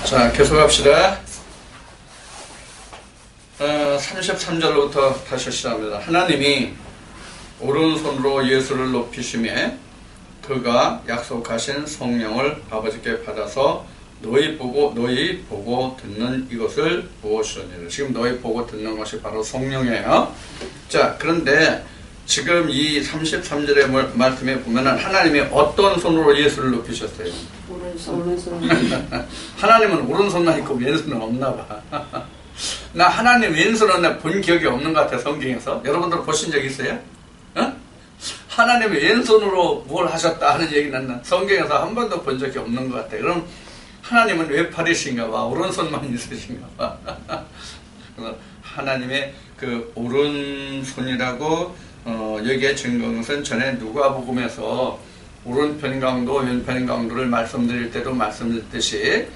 자, 계속합시다. 33절로부터 다시 시작합니다. 하나님이 오른손으로 예수를 높이시매 그가 약속하신 성령을 아버지께 받아서 너희 보고 듣는 이것을 무엇이오니라. 지금 너희 보고 듣는 것이 바로 성령이에요. 자, 그런데 지금 이 33절의 말씀에 보면은 하나님이 어떤 손으로 예수를 높이셨어요? 오른손. 하나님은 오른손만 있고 왼손은 없나 봐. 나 하나님 왼손은 본 기억이 없는 것 같아, 성경에서. 여러분들 보신 적 있어요? 어? 하나님이 왼손으로 뭘 하셨다 하는 얘기는 성경에서 한 번도 본 적이 없는 것 같아. 그럼 하나님은 외팔이신가 봐, 오른손만 있으신가 봐. 하나님의 그 오른손이라고 여기에 증거한 것은 전에 누가복음에서 오른편 강도 왼편 강도를 말씀드릴 때도 말씀드렸듯이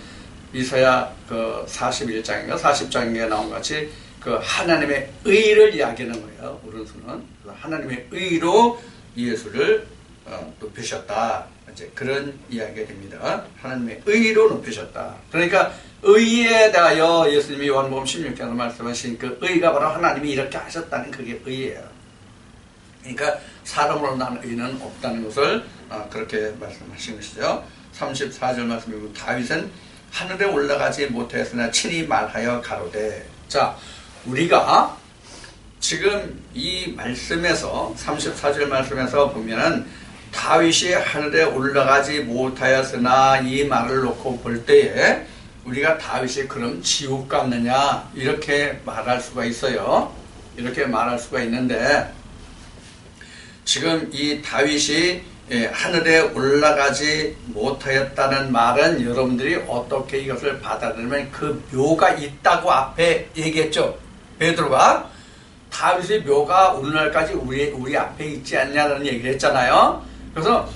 이사야 그 41장인가 40장에 나온 같이 그 하나님의 의를 이야기하는 거예요. 오른손은 하나님의 의로 예수를 높이셨다. 이제 그런 이야기가 됩니다. 하나님의 의로 높이셨다. 그러니까 의에 대하여 예수님이 요한복음 16장에서 말씀하신 그 의가 바로 하나님이 이렇게 하셨다는 그게 의예요. 그러니까 사람으로 난 의는 없다는 것을 그렇게 말씀하신 것이죠. 34절 말씀이고 다윗은 하늘에 올라가지 못하였으나 친히 말하여 가로되. 자, 우리가 지금 이 말씀에서 34절 말씀에서 보면은 다윗이 하늘에 올라가지 못하였으나 이 말을 놓고 볼 때에 우리가 다윗이 그럼 지옥 갔느냐 이렇게 말할 수가 있어요. 이렇게 말할 수가 있는데 지금 이 다윗이 하늘에 올라가지 못하였다는 말은 여러분들이 어떻게 이것을 받아들이면 그 묘가 있다고 앞에 얘기했죠. 베드로가 다윗의 묘가 오늘날까지 우리 앞에 있지 않냐는 얘기를 했잖아요. 그래서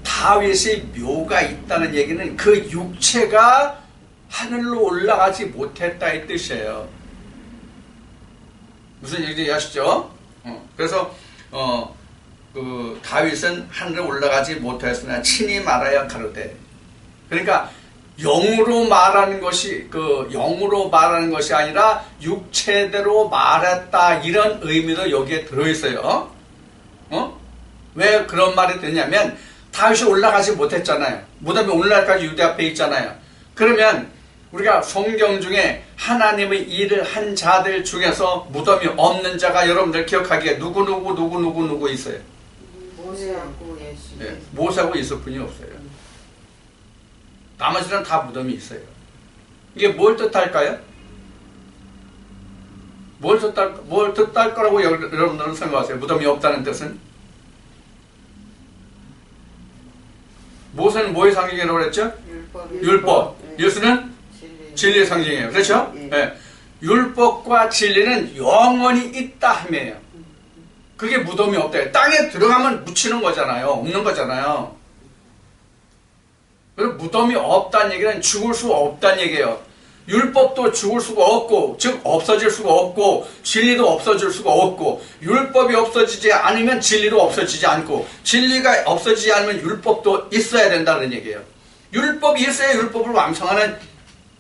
다윗의 묘가 있다는 얘기는 그 육체가 하늘로 올라가지 못했다 이 뜻이에요. 무슨 얘기인지 아시죠? 그래서 그 다윗은 하늘에 올라가지 못하였으나 친히 말하여 가로되. 그러니까 영으로 말하는 것이 영으로 말하는 것이 아니라 육체대로 말했다 이런 의미도 여기에 들어있어요. 왜 그런 말이 되냐면 다윗이 올라가지 못했잖아요. 무덤이 오늘날까지 유대 앞에 있잖아요. 그러면 우리가 성경 중에 하나님의 일을 한 자들 중에서 무덤이 없는 자가 여러분들 기억하기에 누구 있어요? 모세하고 예수. 네, 모세하고 예수 뿐이 없어요. 나머지는 다 무덤이 있어요. 이게 뭘 뜻할까요? 뭘 뜻할 거라고 여러분들은 생각하세요? 무덤이 없다는 뜻은? 모세는 뭐의 상징이라고 그랬죠? 율법. 예수는 진리의 상징이에요. 그렇죠? 네. 율법과 진리는 영원히 있다 함이에요. 그게 무덤이 없다. 땅에 들어가면 묻히는 거잖아요. 없는 거잖아요. 그래서 무덤이 없다는 얘기는 죽을 수가 없다는 얘기예요. 율법도 죽을 수가 없고, 즉 없어질 수가 없고, 진리도 없어질 수가 없고, 율법이 없어지지 않으면 진리도 없어지지 않고, 진리가 없어지지 않으면 율법도 있어야 된다는 얘기예요. 율법이 있어야 율법을 완성하는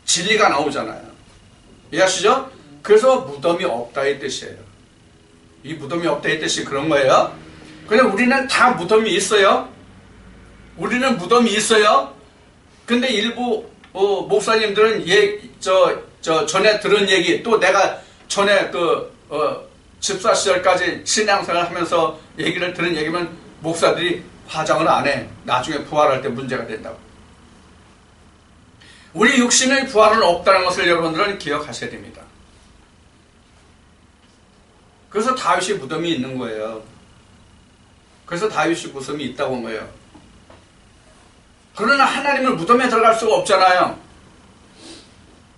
진리가 나오잖아요. 이해하시죠? 그래서 무덤이 없다 이 뜻이에요. 이 무덤이 없다 이 뜻이 그런 거예요. 근데 우리는 다 무덤이 있어요. 우리는 무덤이 있어요. 근데 일부 목사님들은 전에 들은 얘기, 또 내가 전에 집사 시절까지 신앙생활 하면서 얘기를 들은 얘기면 목사들이 화장을 안 해. 나중에 부활할 때 문제가 된다고. 우리 육신의 부활은 없다는 것을 여러분들은 기억하셔야 됩니다. 그래서 다윗이 무덤이 있는 거예요. 그래서 다윗이 무덤이 있다고 한 거예요. 그러나 하나님은 무덤에 들어갈 수가 없잖아요.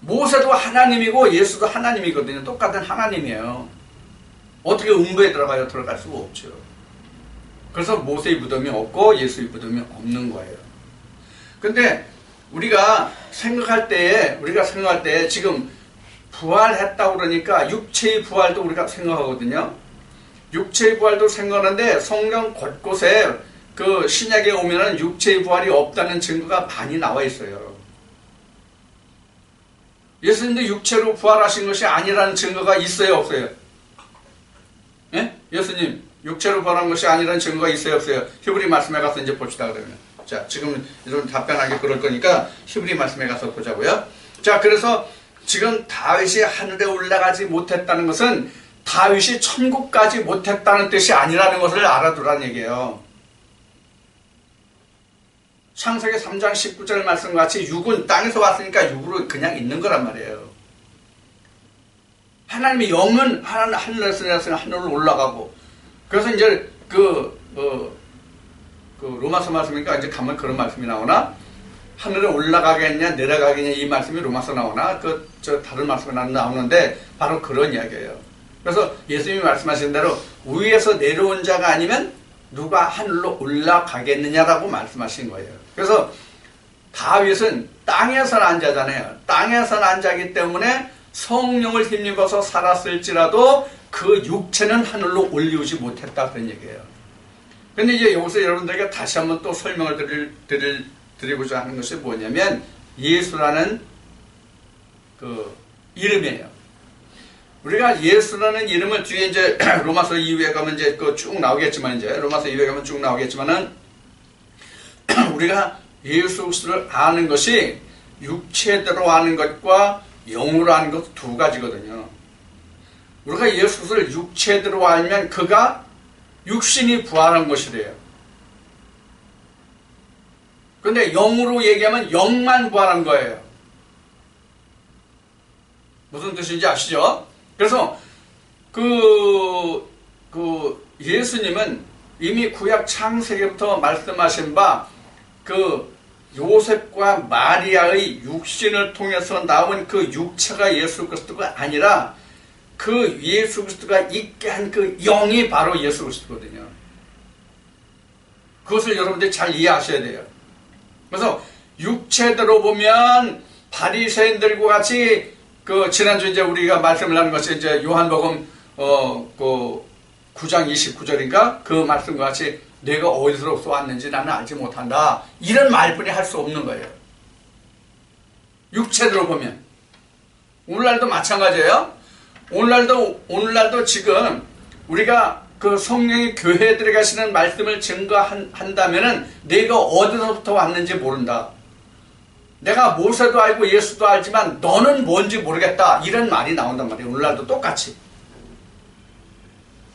모세도 하나님이고 예수도 하나님이거든요. 똑같은 하나님이에요. 어떻게 음부에 들어가요? 들어갈 수가 없죠. 그래서 모세의 무덤이 없고 예수의 무덤이 없는 거예요. 근데 우리가 생각할 때에 지금 부활했다고 그러니까 육체의 부활도 우리가 생각하거든요. 육체의 부활도 생각하는데 성경 곳곳에 그 신약에 오면은 육체의 부활이 없다는 증거가 많이 나와 있어요. 예수님도 육체로 부활하신 것이 아니라는 증거가 있어요, 없어요? 예? 예수님 육체로 부활한 것이 아니라는 증거가 있어요, 없어요? 히브리 말씀에 가서 이제 봅시다, 그러면. 자, 지금 좀 답변하기 그럴 거니까 히브리 말씀에 가서 보자고요. 자, 그래서 지금 다윗이 하늘에 올라가지 못했다는 것은 다윗이 천국까지 못했다는 뜻이 아니라는 것을 알아두라는 얘기예요. 창세기 3장 19절 말씀같이 육은 땅에서 왔으니까 육으로 그냥 있는 거란 말이에요. 하나님의 영은 하늘에서 내려서 하늘로 올라가고, 그래서 이제 그 로마서 말씀이니까 이제 가면 그런 말씀이 나오나, 하늘에 올라가겠냐 내려가겠냐 이 말씀이 로마서 나오나 다른 말씀이 나오는데 바로 그런 이야기예요. 그래서 예수님이 말씀하신 대로 위에서 내려온 자가 아니면 누가 하늘로 올라가겠느냐라고 말씀하신 거예요. 그래서 다윗은 땅에서 난 자잖아요. 땅에서 난 자이기 때문에 성령을 힘입어서 살았을지라도 그 육체는 하늘로 올리우지 못했다, 그런 얘기예요. 근데 이제 여기서 여러분들에게 다시 한번 또 설명을 드리고자 하는 것이 뭐냐면, 예수라는 그 이름이에요. 우리가 예수라는 이름을 뒤에 이제 로마서 이후에 가면 이제 쭉 나오겠지만, 이제 로마서 이후에 가면 쭉 나오겠지만은, 우리가 예수 그리스도를 아는 것이 육체대로 아는 것과 영으로 아는 것 두 가지거든요. 우리가 예수 그리스도를 육체대로 알면 그가 육신이 부활한 것이래요. 근데 영으로 얘기하면 영만 부활한 거예요. 무슨 뜻인지 아시죠? 그래서 예수님은 이미 구약 창세기부터 말씀하신 바 요셉과 마리아의 육신을 통해서 나온 그 육체가 예수 그리스도가 아니라 그 예수 그리스도가 있게 한 그 영이 바로 예수 그리스도거든요. 그것을 여러분들이 잘 이해하셔야 돼요. 그래서 육체대로 보면 바리새인들과 같이 지난주 이제 우리가 말씀을 하는 것이 이제 요한복음 9장 29절인가 그 말씀과 같이 내가 어디서로서 왔는지 나는 알지 못한다, 이런 말뿐이 할 수 없는 거예요. 육체대로 보면. 오늘날도 마찬가지예요. 오늘날도 지금 우리가 그 성령이 교회에 들어가시는 말씀을 증거한다면은 내가 어디서부터 왔는지 모른다. 내가 모세도 알고 예수도 알지만 너는 뭔지 모르겠다, 이런 말이 나온단 말이에요. 오늘날도 똑같이.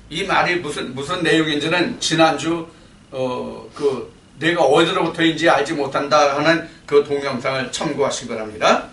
이 말이 무슨 내용인지는 지난주 내가 어디로부터인지 알지 못한다 하는 그 동영상을 참고하신 거랍니다.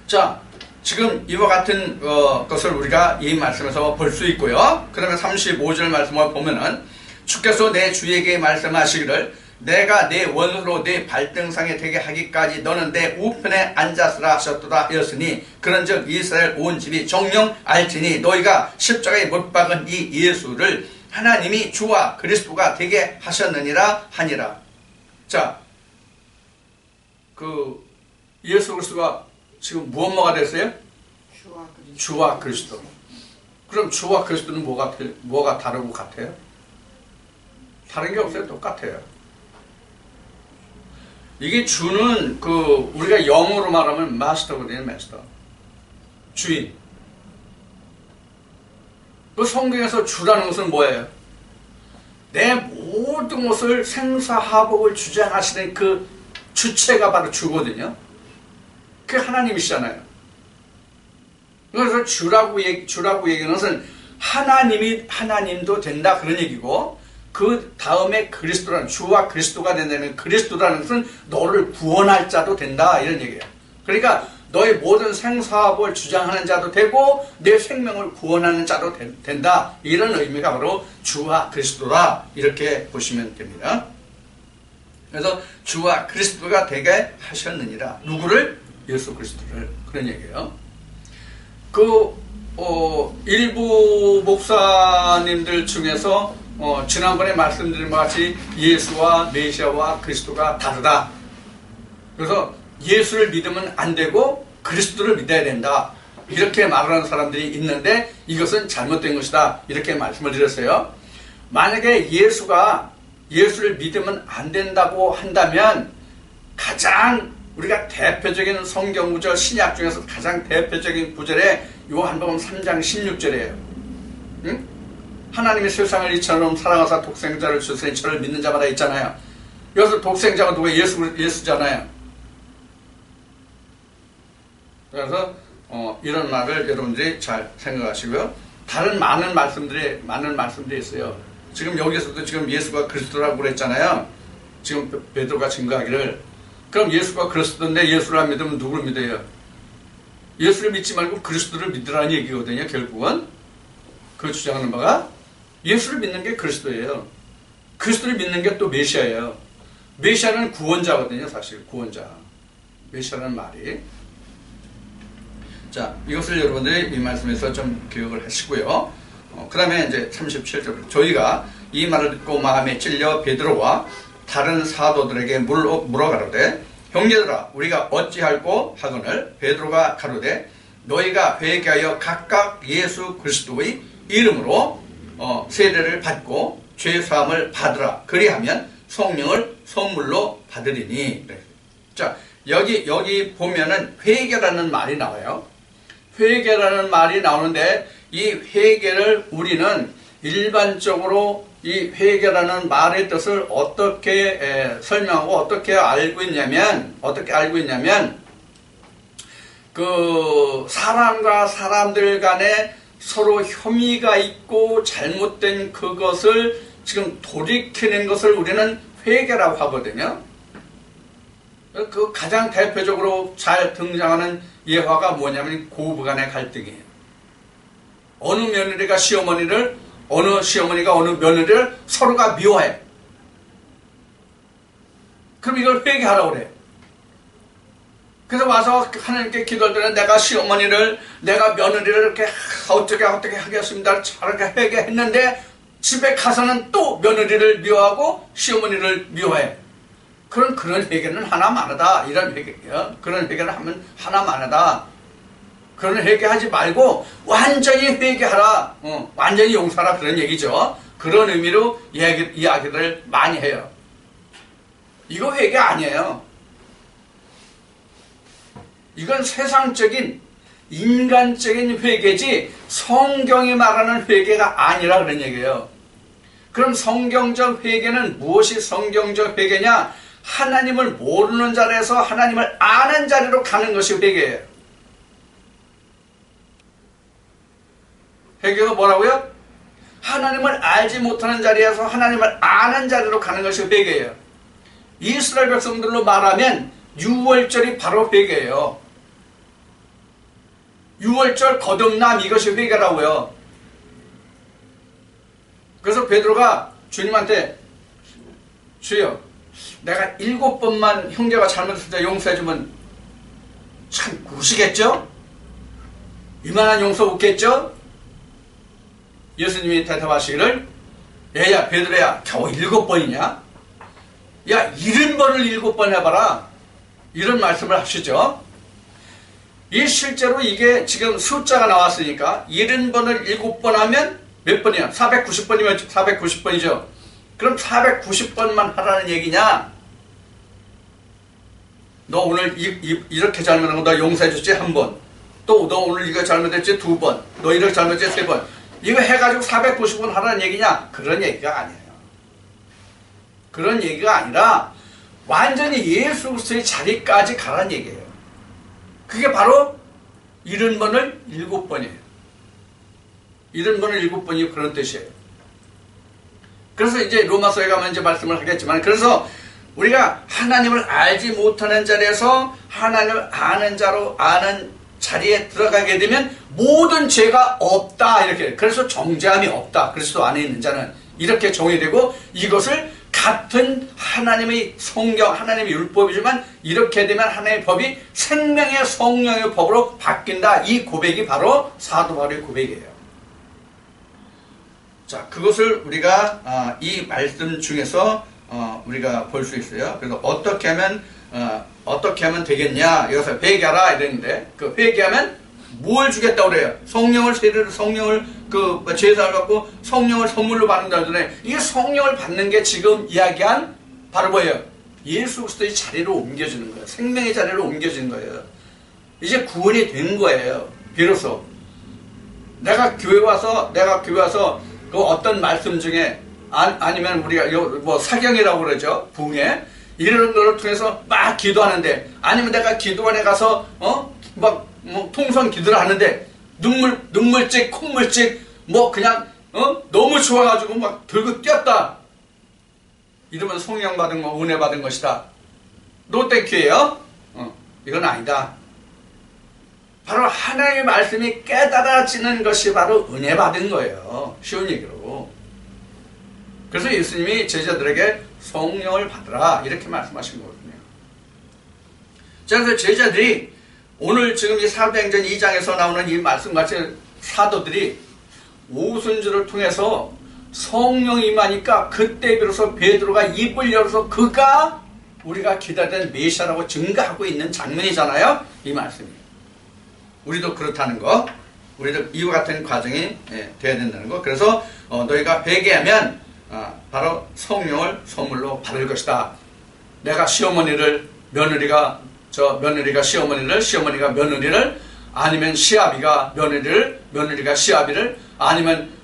자, 지금 이와 같은 것을 우리가 이 말씀에서 볼 수 있고요. 그 다음에 35절 말씀을 보면은, 주께서 내 주에게 말씀하시기를 내가 내 원수로 내 발등상에 되게 하기까지 너는 내 우편에 앉았으라 하셨도다 하였으니, 그런즉 이스라엘 온 집이 정녕 알지니 너희가 십자가에 못 박은 이 예수를 하나님이 주와 그리스도가 되게 하셨느니라 하니라. 자, 예수 그리스도가 지금 무엇뭐가 됐어요? 주와 그리스도. 그럼 주와 그리스도는 뭐가 다르고 같아요? 다른 게 없어요. 똑같아요. 이게 주는 우리가 영어로 말하면 마스터거든요. 마스터. 주인. 성경에서 주라는 것은 뭐예요? 내 모든 것을 생사화복을 주장하시는 그 주체가 바로 주거든요. 그게 하나님이시잖아요. 그래서 주라고 얘기하는 것은 하나님도 된다, 그런 얘기고, 그 다음에 그리스도라는, 주와 그리스도가 된다는, 그리스도라는 것은 너를 구원할 자도 된다, 이런 얘기예요. 그러니까 너의 모든 생사업을 주장하는 자도 되고 내 생명을 구원하는 자도 된다, 이런 의미가 바로 주와 그리스도라, 이렇게 보시면 됩니다. 그래서 주와 그리스도가 되게 하셨느니라. 누구를? 예수 그리스도를. 그런 얘기예요. 일부 목사님들 중에서 지난번에 말씀드린 것 같이 예수와 메시아와 그리스도가 다르다. 그래서 예수를 믿으면 안 되고 그리스도를 믿어야 된다, 이렇게 말하는 사람들이 있는데 이것은 잘못된 것이다, 이렇게 말씀을 드렸어요. 만약에 예수를 믿으면 안 된다고 한다면 가장 우리가 대표적인 성경 구절, 신약 중에서 가장 대표적인 구절에 요한복음 3장 16절이에요. 응? 하나님이 세상을 이처럼 사랑하사 독생자를 주시니 저를 믿는 자마다 있잖아요. 여기서 독생자가 누가 예수잖아요. 그래서 이런 말을 여러분들이 잘 생각하시고요. 다른 많은 말씀들이 있어요. 지금 여기서도 지금 예수가 그리스도라고 그랬잖아요. 지금 베드로가 증거하기를. 그럼 예수가 그리스도인데 예수를 안 믿으면 누구를 믿어요? 예수를 믿지 말고 그리스도를 믿으라는 얘기거든요. 결국은 그 주장하는 바가 예수를 믿는 게 그리스도예요. 그리스도를 믿는 게 또 메시아예요. 메시아는 구원자거든요. 사실 구원자. 메시아라는 말이. 자, 이것을 여러분들이 이 말씀에서 좀 기억을 하시고요. 그 다음에 이제 37절. 저희가 이 말을 듣고 마음에 찔려 베드로와 다른 사도들에게 물어 가로되 형제들아 우리가 어찌할꼬 하거늘 베드로가 가로되 너희가 회개하여 각각 예수 그리스도의 이름으로 세례를 받고 죄사함을 받으라. 그리하면 성령을 선물로 받으리니. 자, 여기 보면은 회개라는 말이 나와요. 회개라는 말이 나오는데 이 회개를 우리는 일반적으로 이 회개라는 말의 뜻을 어떻게 설명하고 어떻게 알고 있냐면 그 사람과 사람들 간에 서로 혐의가 있고 잘못된 그것을 지금 돌이키는 것을 우리는 회개라고 하거든요. 그 가장 대표적으로 잘 등장하는 예화가 뭐냐면 고부간의 갈등이에요. 어느 며느리가 시어머니를, 어느 시어머니가 어느 며느리를 서로가 미워해. 그럼 이걸 회개하라고 그래. 그래서 와서 하나님께 기도할 때는 내가 시어머니를, 내가 며느리를 이렇게 어떻게 하겠습니다. 저렇게 회개했는데 집에 가서는 또 며느리를 미워하고 시어머니를 미워해. 그런 회개는 하나만하다. 이런 회개요. 그런 회개를 하면 하나만하다. 그런 회개하지 말고 완전히 회개하라. 완전히 용서하라. 그런 얘기죠. 그런 의미로 이야기를 많이 해요. 이거 회개 아니에요. 이건 세상적인 인간적인 회개지 성경이 말하는 회개가 아니라 그런 얘기예요. 그럼 성경적 회개는 무엇이 성경적 회개냐? 하나님을 모르는 자리에서 하나님을 아는 자리로 가는 것이 회개예요. 회개가 뭐라고요? 하나님을 알지 못하는 자리에서 하나님을 아는 자리로 가는 것이 회개예요. 이스라엘 백성들로 말하면 유월절이 바로 회개예요. 유월절 거듭남 이것이 회개라고요. 그래서 베드로가 주님한테 주여 내가 7번만 형제가 잘못했을 때 용서해주면 참 구시겠죠? 이만한 용서 없겠죠? 예수님이 대답하시기를 야 베드로야 겨우 7번이냐? 야 70번을 7번 해봐라. 이런 말씀을 하시죠. 이 실제로 이게 지금 숫자가 나왔으니까 70번을 7번 하면 몇 번이야? 490번이면 490번이죠. 그럼 490번만 하라는 얘기냐? 너 오늘 이렇게 잘못한 거 너 용서해줬지? 1번. 또 너 오늘 이거 잘못했지? 2번. 너 이렇게 잘못했지? 3번. 이거 해가지고 490번 하라는 얘기냐? 그런 얘기가 아니에요. 그런 얘기가 아니라 완전히 예수 그리스도의 자리까지 가라는 얘기예요. 그게 바로 70번을 7번이에요. 70번을 7번이 그런 뜻이에요. 그래서 이제 로마서에 가면 이제 말씀을 하겠지만, 그래서 우리가 하나님을 알지 못하는 자리에서 하나님을 아는 자리에 들어가게 되면 모든 죄가 없다. 이렇게. 그래서 정죄함이 없다. 그리스도 안에 있는 자는. 이렇게 정의되고 이것을 같은 하나님의 성경, 하나님의 율법이지만 이렇게 되면 하나님의 법이 생명의 성령의 법으로 바뀐다. 이 고백이 바로 사도 바울의 고백이에요. 자, 그것을 우리가 이 말씀 중에서 우리가 볼 수 있어요. 그래서 어떻게 하면 되겠냐? 여기서 회개하라 이랬는데 그 회개하면 뭘 주겠다고 그래요? 성령을 제사를 갖고 성령을 선물로 받는다 그러잖아요. 이게 성령을 받는 게 지금 이야기한 바로 뭐예요? 예수 그리스도의 자리로 옮겨지는 거예요. 생명의 자리로 옮겨지는 거예요. 이제 구원이 된 거예요. 비로소 내가 교회 와서 그 어떤 말씀 중에 아니면 우리가 뭐 사경이라고 그러죠. 붕해 이런 거를 통해서 막 기도하는데, 아니면 내가 기도원에 가서 막 통성 기도를 하는데 눈물찍 콧물찍 뭐 그냥 너무 좋아가지고 막 들고 뛰었다. 이러면 성령 받은 거, 은혜 받은 것이다. 노땡큐예요. 이건 아니다. 바로 하나님의 말씀이 깨달아지는 것이 바로 은혜 받은 거예요. 쉬운 얘기로. 그래서 예수님이 제자들에게 성령을 받으라 이렇게 말씀하신 거거든요. 자, 그래서 제자들이 오늘 지금 이 사도행전 2장에서 나오는 이 말씀같이 사도들이 오순절을 통해서 성령이 임하니까 그때 비로소 베드로가 입을 열어서 그가 우리가 기다리던 메시아라고 증거하고 있는 장면이잖아요. 이 말씀이. 우리도 그렇다는 거, 우리도 이와 같은 과정이 돼야 된다는 거. 그래서 너희가 회개하면 바로 성령을 선물로 받을 것이다. 내가 며느리가 시어머니를, 시어머니가 며느리를, 아니면 시아비가 며느리가 시아비를, 아니면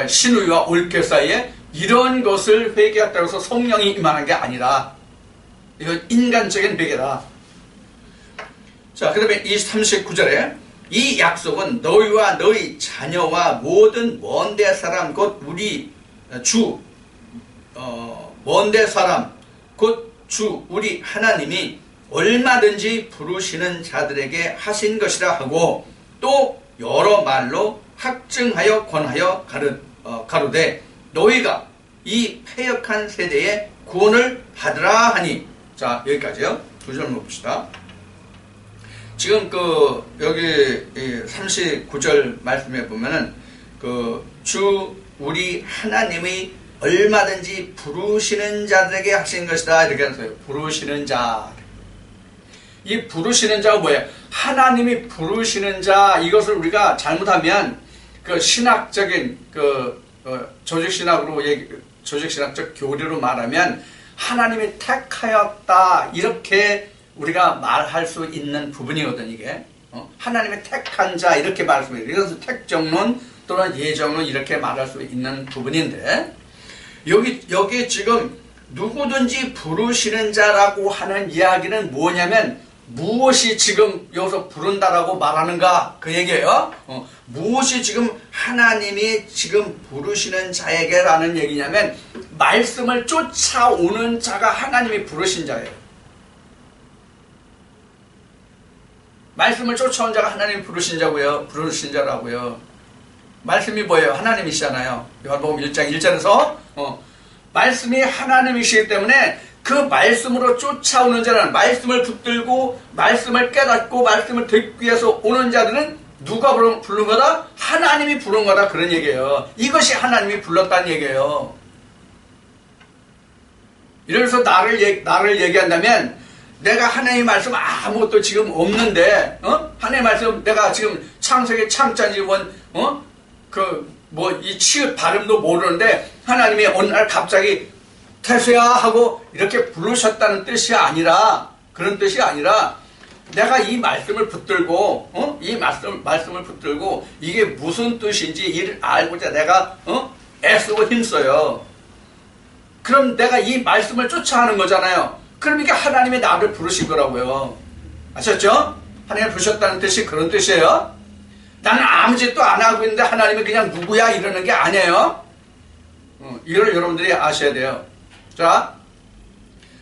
시누이와 올케 사이에 이런 것을 회개했다고 해서 성령이 임하는 게 아니라 이건 인간적인 회개다. 자, 그 다음에 이 39절에 이 약속은 너희와 너희 자녀와 모든 먼데 사람 곧 우리 주 먼데 사람 곧 주 우리 하나님이 얼마든지 부르시는 자들에게 하신 것이라 하고, 또 여러 말로 확증하여 권하여 가로되 너희가 이 패역한 세대에 구원을 받으라 하니. 자, 여기까지요. 두 절 봅시다. 지금 여기 39절 말씀해 보면은 주 우리 하나님이 얼마든지 부르시는 자들에게 하신 것이다 이렇게 하세요. 부르시는 자. 이 부르시는 자가 뭐예요? 하나님이 부르시는 자. 이것을 우리가 잘못하면 신학적인 조직신학적 교리로 말하면 하나님이 택하였다 이렇게 우리가 말할 수 있는 부분이거든. 이게 하나님의 택한 자 이렇게 말씀해요. 이것은 택정론 또는 예정론 이렇게 말할 수 있는 부분인데, 여기 지금 누구든지 부르시는 자라고 하는 이야기는 뭐냐면, 무엇이 지금 여기서 부른다라고 말하는가 그 얘기예요. 무엇이 지금 하나님이 지금 부르시는 자에게라는 얘기냐면, 말씀을 쫓아오는 자가 하나님이 부르신 자예요. 말씀을 쫓아온 자가 하나님이 부르신 자라고요. 말씀이 뭐예요? 하나님이시잖아요. 요한복음 1장 1절에서 말씀이 하나님이시기 때문에 그 말씀으로 쫓아오는 자는, 말씀을 붙들고 말씀을 깨닫고 말씀을 듣기 위해서 오는 자들은 누가 부른 거다? 하나님이 부른 거다. 그런 얘기예요. 이것이 하나님이 불렀다는 얘기예요. 이래서 나를 얘기한다면, 내가 하나님의 말씀 아무것도 지금 없는데, 하나님의 말씀 내가 지금 창세기 창자지원, 이 치읓 발음도 모르는데, 하나님이 어느 날 갑자기 태수야 하고 이렇게 부르셨다는 뜻이 아니라, 그런 뜻이 아니라, 내가 이 말씀을 붙들고, 이 말씀을 붙들고, 이게 무슨 뜻인지 이를 알고자 내가, 애쓰고 힘써요. 그럼 내가 이 말씀을 쫓아가는 거잖아요. 그럼 이게 하나님이 나를 부르신 거라고요. 아셨죠? 하나님 부르셨다는 뜻이 그런 뜻이에요. 나는 아무 짓도 안 하고 있는데 하나님이 그냥 누구야 이러는 게 아니에요. 이걸 여러분들이 아셔야 돼요. 자,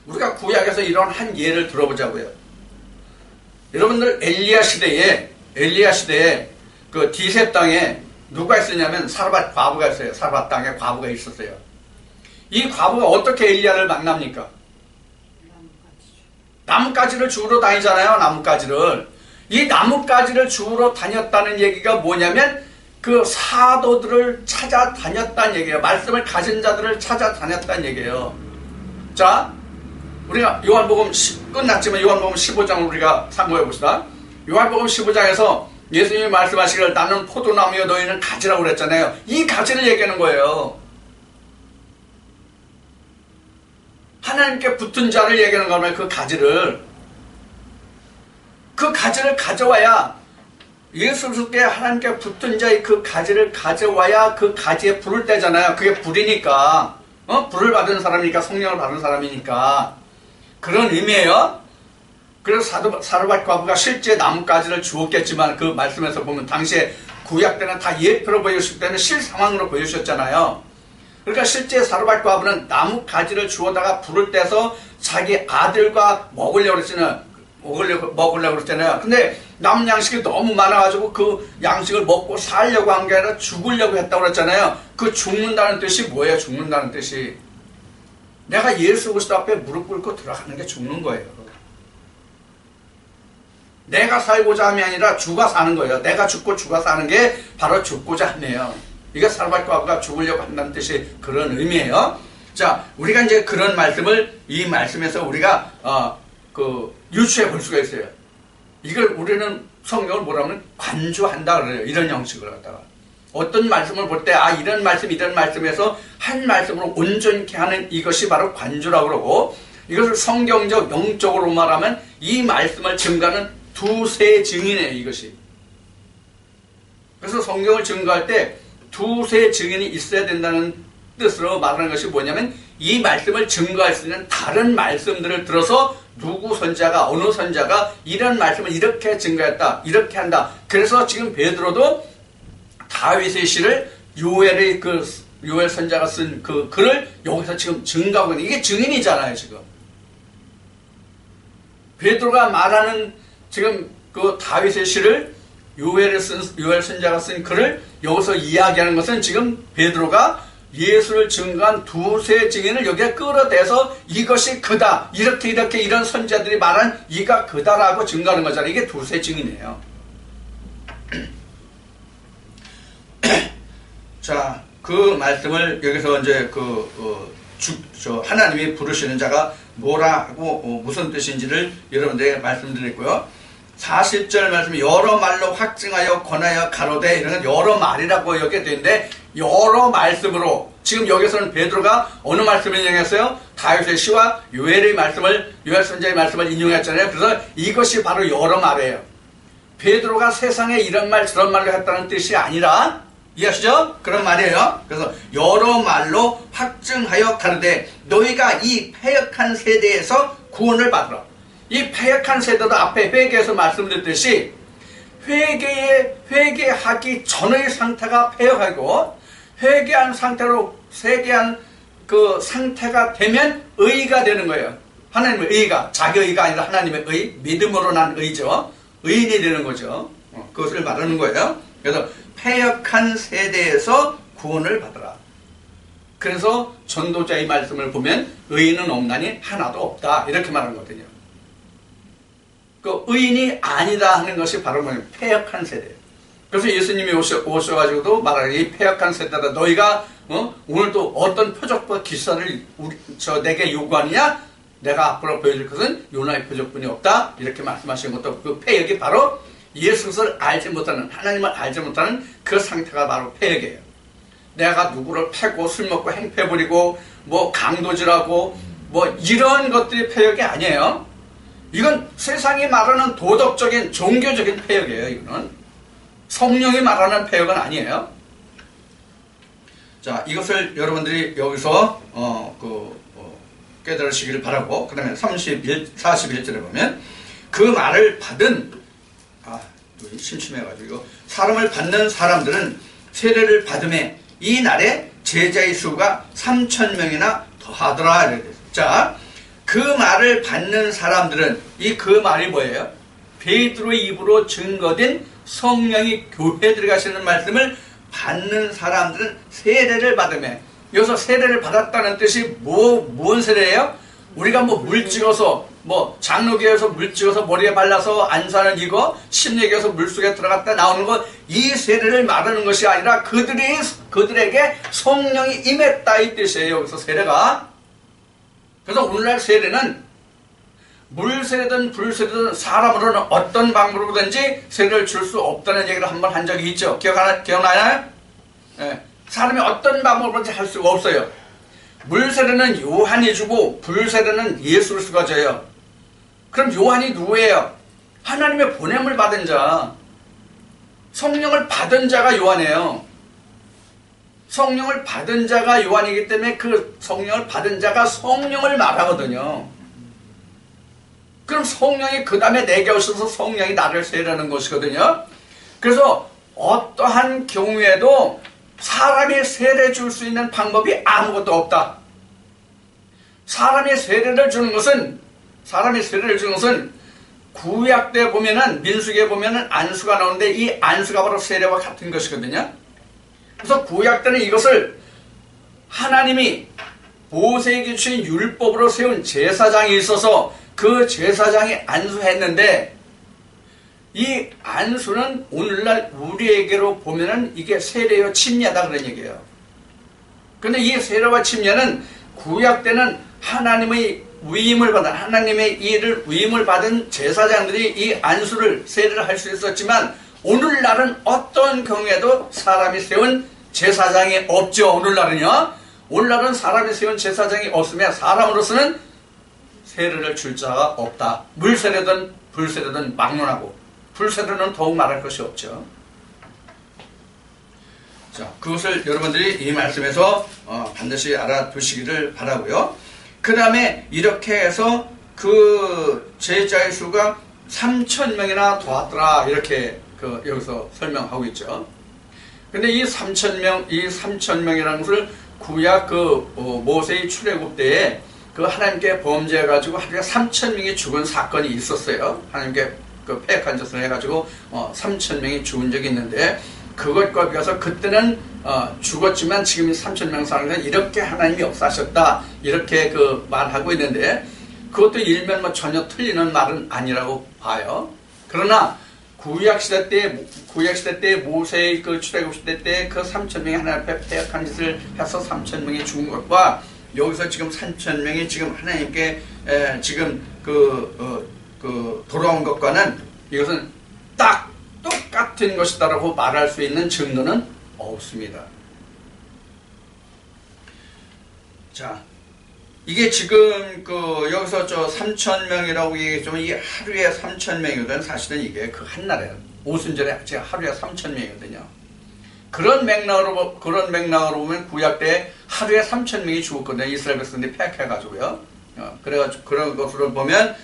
우리가 구약에서 이런 한 예를 들어보자고요. 여러분들 엘리야 시대에 그 디셉 땅에 누가 있었냐면 사르밧 과부가 있어요. 사르밧 땅에 과부가 있었어요. 이 과부가 어떻게 엘리야를 만납니까? 나뭇가지를 주우러 다니잖아요. 나뭇가지를. 이 나뭇가지를 주우러 다녔다는 얘기가 뭐냐면 그 사도들을 찾아다녔다는 얘기예요. 말씀을 가진 자들을 찾아다녔다는 얘기예요. 자, 우리가 요한복음 끝났지만 요한복음 15장을 우리가 참고해 봅시다. 요한복음 15장에서 예수님이 말씀하시기를 나는 포도나무여 너희는 가지라고 그랬잖아요. 이 가지를 얘기하는 거예요. 하나님께 붙은 자를 얘기하는 거면 그 가지를 가져와야 예수 그리스도께 하나님께 붙은 자의 그 가지를 가져와야 그 가지에 불을 떼잖아요. 그게 불이니까 불을 받은 사람이니까 성령을 받은 사람이니까 그런 의미예요. 그래서 사르밧 과부가 실제 나뭇가지를 주었겠지만 그 말씀에서 보면 당시에 구약 때는 다 예표로 보여주실 때는 실상황으로 보여주셨잖아요. 그러니까 실제 사르밧 과부는 나뭇가지를 주워다가 불을 떼서 자기 아들과 먹으려고 그랬잖아요. 근데 남은 양식이 너무 많아가지고 그 양식을 먹고 살려고 한 게 아니라 죽으려고 했다고 그랬잖아요. 그 죽는다는 뜻이 뭐예요? 죽는다는 뜻이 내가 예수 그리스도 앞에 무릎 꿇고 들어가는 게 죽는 거예요. 내가 살고자 함이 아니라 주가 사는 거예요. 내가 죽고 주가 사는 게 바로 죽고자 함이에요. 이게 사르밧 과부가 죽으려고 한다는 뜻이 그런 의미예요. 자, 우리가 이제 그런 말씀을 이 말씀에서 우리가 유추해 볼 수가 있어요. 이걸 우리는 성경을 뭐라면 관주한다 그래요. 이런 형식으로 갖다가 어떤 말씀을 볼 때 이런 말씀에서 한 말씀으로 온전케 하는 이것이 바로 관주라고 그러고, 이것을 성경적 영적으로 말하면 이 말씀을 증거하는 두세 증인이에요. 이것이. 그래서 성경을 증거할 때 두세 증인이 있어야 된다는 뜻으로 말하는 것이 뭐냐면, 이 말씀을 증거할 수 있는 다른 말씀들을 들어서 누구 선자가 어느 선자가 이런 말씀을 이렇게 증거했다, 이렇게 한다. 그래서 지금 베드로도 다윗의 시를 요엘 선자가 쓴 그 글을 여기서 지금 증거하고 있는, 이게 증인이잖아요. 지금 베드로가 말하는 지금 그 다윗의 시를 요엘 선자가 쓴 글을 여기서 이야기하는 것은 지금 베드로가 예수를 증거한 두세 증인을 여기에 끌어대서 이것이 그다, 이렇게 이런 선자들이 말한 이가 그다라고 증거하는 거잖아요. 이게 두세 증인이에요. 자, 그 말씀을 여기서 이제 하나님이 부르시는 자가 뭐라고 무슨 뜻인지를 여러분들에게 말씀드렸고요. 40절 말씀이 여러 말로 확증하여 권하여 가로되, 이런 건 여러 말이라고 여기에 되는데, 여러 말씀으로 지금 여기서는 베드로가 어느 말씀을 인용했어요? 다윗의 시와 요엘 선자의 말씀을 인용했잖아요. 그래서 이것이 바로 여러 말이에요. 베드로가 세상에 이런 말 저런 말을 했다는 뜻이 아니라, 이해하시죠? 그런 말이에요. 그래서 여러 말로 확증하여 가로되 너희가 이 패역한 세대에서 구원을 받으라. 이 패역한 세대도 앞에 회개에서 말씀드렸듯이 회개하기 전의 상태가 패역하고, 회개한 그 상태가 되면 의가 되는 거예요. 하나님의 의가, 자기 의가 아니라 하나님의 의, 믿음으로 난 의죠. 의인이 되는 거죠. 그것을 말하는 거예요. 그래서 패역한 세대에서 구원을 받으라. 그래서 전도자의 말씀을 보면 의인은 없나니 하나도 없다, 이렇게 말하는 거거든요. 그 의인이 아니다 하는 것이 바로 뭐냐면 패역한 세대. 그래서 예수님이 오셔가지고도 말하는, 이 패역한 세대다. 너희가 오늘도 어떤 표적과 기사를 내게 요구하느냐? 내가 앞으로 보여줄 것은 요나의 표적뿐이 없다, 이렇게 말씀하신 것도, 그 패역이 바로 예수를 알지 못하는, 하나님을 알지 못하는 그 상태가 바로 패역이에요. 내가 누구를 패고 술 먹고 행패 부리고 뭐 강도질하고 뭐 이런 것들이 패역이 아니에요. 이건 세상이 말하는 도덕적인 종교적인 패역이에요. 이거는 성령이 말하는 패역은 아니에요. 자, 이것을 여러분들이 여기서 깨달으시기를 바라고, 그 다음에 41절에 보면 그 말을 받은, 심심해가지고, 사람을 받는 사람들은 세례를 받음에 이 날에 제자의 수가 3,000명이나 더하더라. 자, 그 말을 받는 사람들은, 그 말이 뭐예요? 베드로의 입으로 증거된 성령이 교회에 들어가시는 말씀을 받는 사람들은 세례를 받음에, 여기서 세례를 받았다는 뜻이 뭔 세례예요? 우리가 물 찍어서, 장로교에서 물 찍어서 머리에 발라서 안사는 이거, 심리교에서 물속에 들어갔다 나오는 것, 이 세례를 말하는 것이 아니라 그들에게 성령이 임했다, 이 뜻이에요. 여기서 세례가. 그래서 오늘날 세례는 물세례든 불세례든 사람으로는 어떤 방법으로든지 세례를 줄 수 없다는 얘기를 한번 한 적이 있죠. 기억나요? 네. 사람이 어떤 방법으로든지 할 수가 없어요. 물세례는 요한이 주고 불세례는 예수 그리스도가 져요. 그럼 요한이 누구예요? 하나님의 보냄을 받은 자, 성령을 받은 자가 요한이에요. 성령을 받은 자가 요한이기 때문에 그 성령을 받은 자가 성령을 말하거든요. 그럼 성령이 그 다음에 내게 오셔서 성령이 나를 세례하는 것이거든요. 그래서 어떠한 경우에도 사람이 세례 줄 수 있는 방법이 아무것도 없다. 사람이 세례를 주는 것은 구약 때 보면은 민수기에 보면은 안수가 나오는데 이 안수가 바로 세례와 같은 것이거든요. 그래서 구약 때는 이것을 하나님이 모세에게 주신 율법으로 세운 제사장이 있어서 그 제사장이 안수했는데 이 안수는 오늘날 우리에게로 보면은 이게 세례요 침례다 그런 얘기예요. 그런데 이 세례와 침례는 구약 때는 하나님의 위임을 받은 하나님의 일을 위임을 받은 제사장들이 이 안수를 세례를 할 수 있었지만 오늘날은 어떤 경우에도 사람이 세운 제사장이 없죠. 오늘날은 사람이 세운 제사장이 없으면 사람으로서는 세례를 줄 자가 없다. 물세례든 불세례든 막론하고 불세례는 더욱 말할 것이 없죠. 자, 그것을 여러분들이 이 말씀에서 반드시 알아두시기를 바라고요. 그 다음에 이렇게 해서 그 제자의 수가 3,000명이나 되었더라 이렇게 여기서 설명하고 있죠. 근데 이 3,000명이라는 것을 구약 모세의 출애굽 때에 그 하나님께 범죄해가지고 하루에 3,000명이 죽은 사건이 있었어요. 하나님께 패역한 짓을 해가지고 3,000명이 죽은 적이 있는데 그것과 비교해서 그때는 죽었지만 지금 3,000명 사람은 이렇게 하나님이 역사하셨다 이렇게 말하고 있는데 그것도 일면 전혀 틀리는 말은 아니라고 봐요. 그러나 구약시대 때 모세의 출애굽 시대 때 그 3,000명이 하나님 앞에 패역한 짓을 해서 3,000명이 죽은 것과 여기서 지금 3,000명이 지금 하나님께 지금 돌아온 것과는 이것은 딱 똑같은 것이다라고 말할 수 있는 증거는 없습니다. 자, 이게 지금 여기서 3,000명이라고 얘기했지만 이게 하루에 3,000명이거든. 사실은 이게 한날에 오순절에 제가 하루에 3,000명이거든요. 그런 맥락으로 보면 구약 때 하루에 3,000명이 죽었거든요. 이스라엘 백성들이 패역해가지고요. 그래가지고 그런 것으로 보면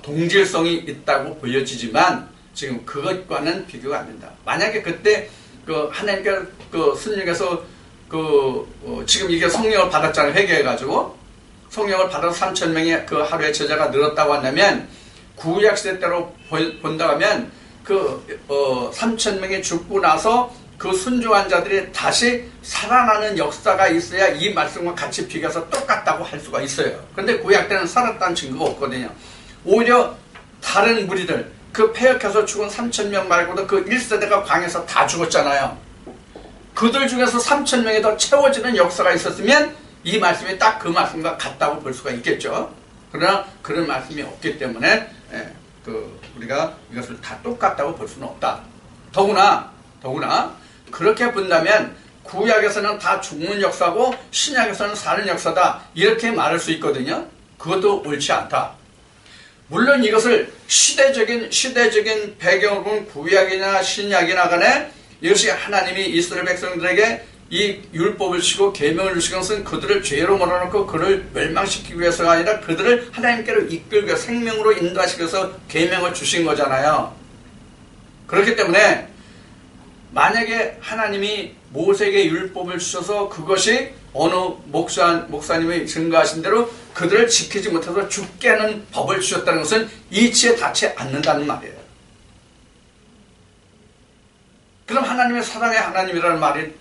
동질성이 있다고 보여지지만 지금 그것과는 비교가 안 된다. 만약에 그때 하나님께 순종해서 지금 이게 성령을 받았잖아요. 회개해가지고 성령을 받아서 3,000명의 하루에 제자가 늘었다고 한다면 구약 시대 때로 본다고 하면 3,000명이 죽고 나서 그 순종한 자들이 다시 살아나는 역사가 있어야 이 말씀과 같이 비교해서 똑같다고 할 수가 있어요. 그런데 구약 때는 살았다는 증거가 없거든요. 오히려 다른 무리들 패역해서 죽은 3,000명 말고도 1세대가 광에서 다 죽었잖아요. 그들 중에서 3,000명이 더 채워지는 역사가 있었으면 이 말씀이 딱 그 말씀과 같다고 볼 수가 있겠죠. 그러나 그런 말씀이 없기 때문에 우리가 이것을 다 똑같다고 볼 수는 없다. 더구나 그렇게 본다면 구약에서는 다 죽는 역사고 신약에서는 사는 역사다 이렇게 말할 수 있거든요. 그것도 옳지 않다. 물론 이것을 시대적인 배경으로 보면 구약이나 신약이나 간에 이것이 하나님이 이스라엘 백성들에게 이 율법을 주시고 계명을 주신 것은 그들을 죄로 몰아넣고 그를 멸망시키기 위해서가 아니라 그들을 하나님께로 이끌기 위해서 생명으로 인도하시기 위해서 계명을 주신 거잖아요. 그렇기 때문에 만약에 하나님이 모세에게 율법을 주셔서 그것이 어느 목사님이 증거하신 대로 그들을 지키지 못해서 죽게 하는 법을 주셨다는 것은 이치에 닿지 않는다는 말이에요. 그럼 하나님의 사랑의 하나님이라는 말이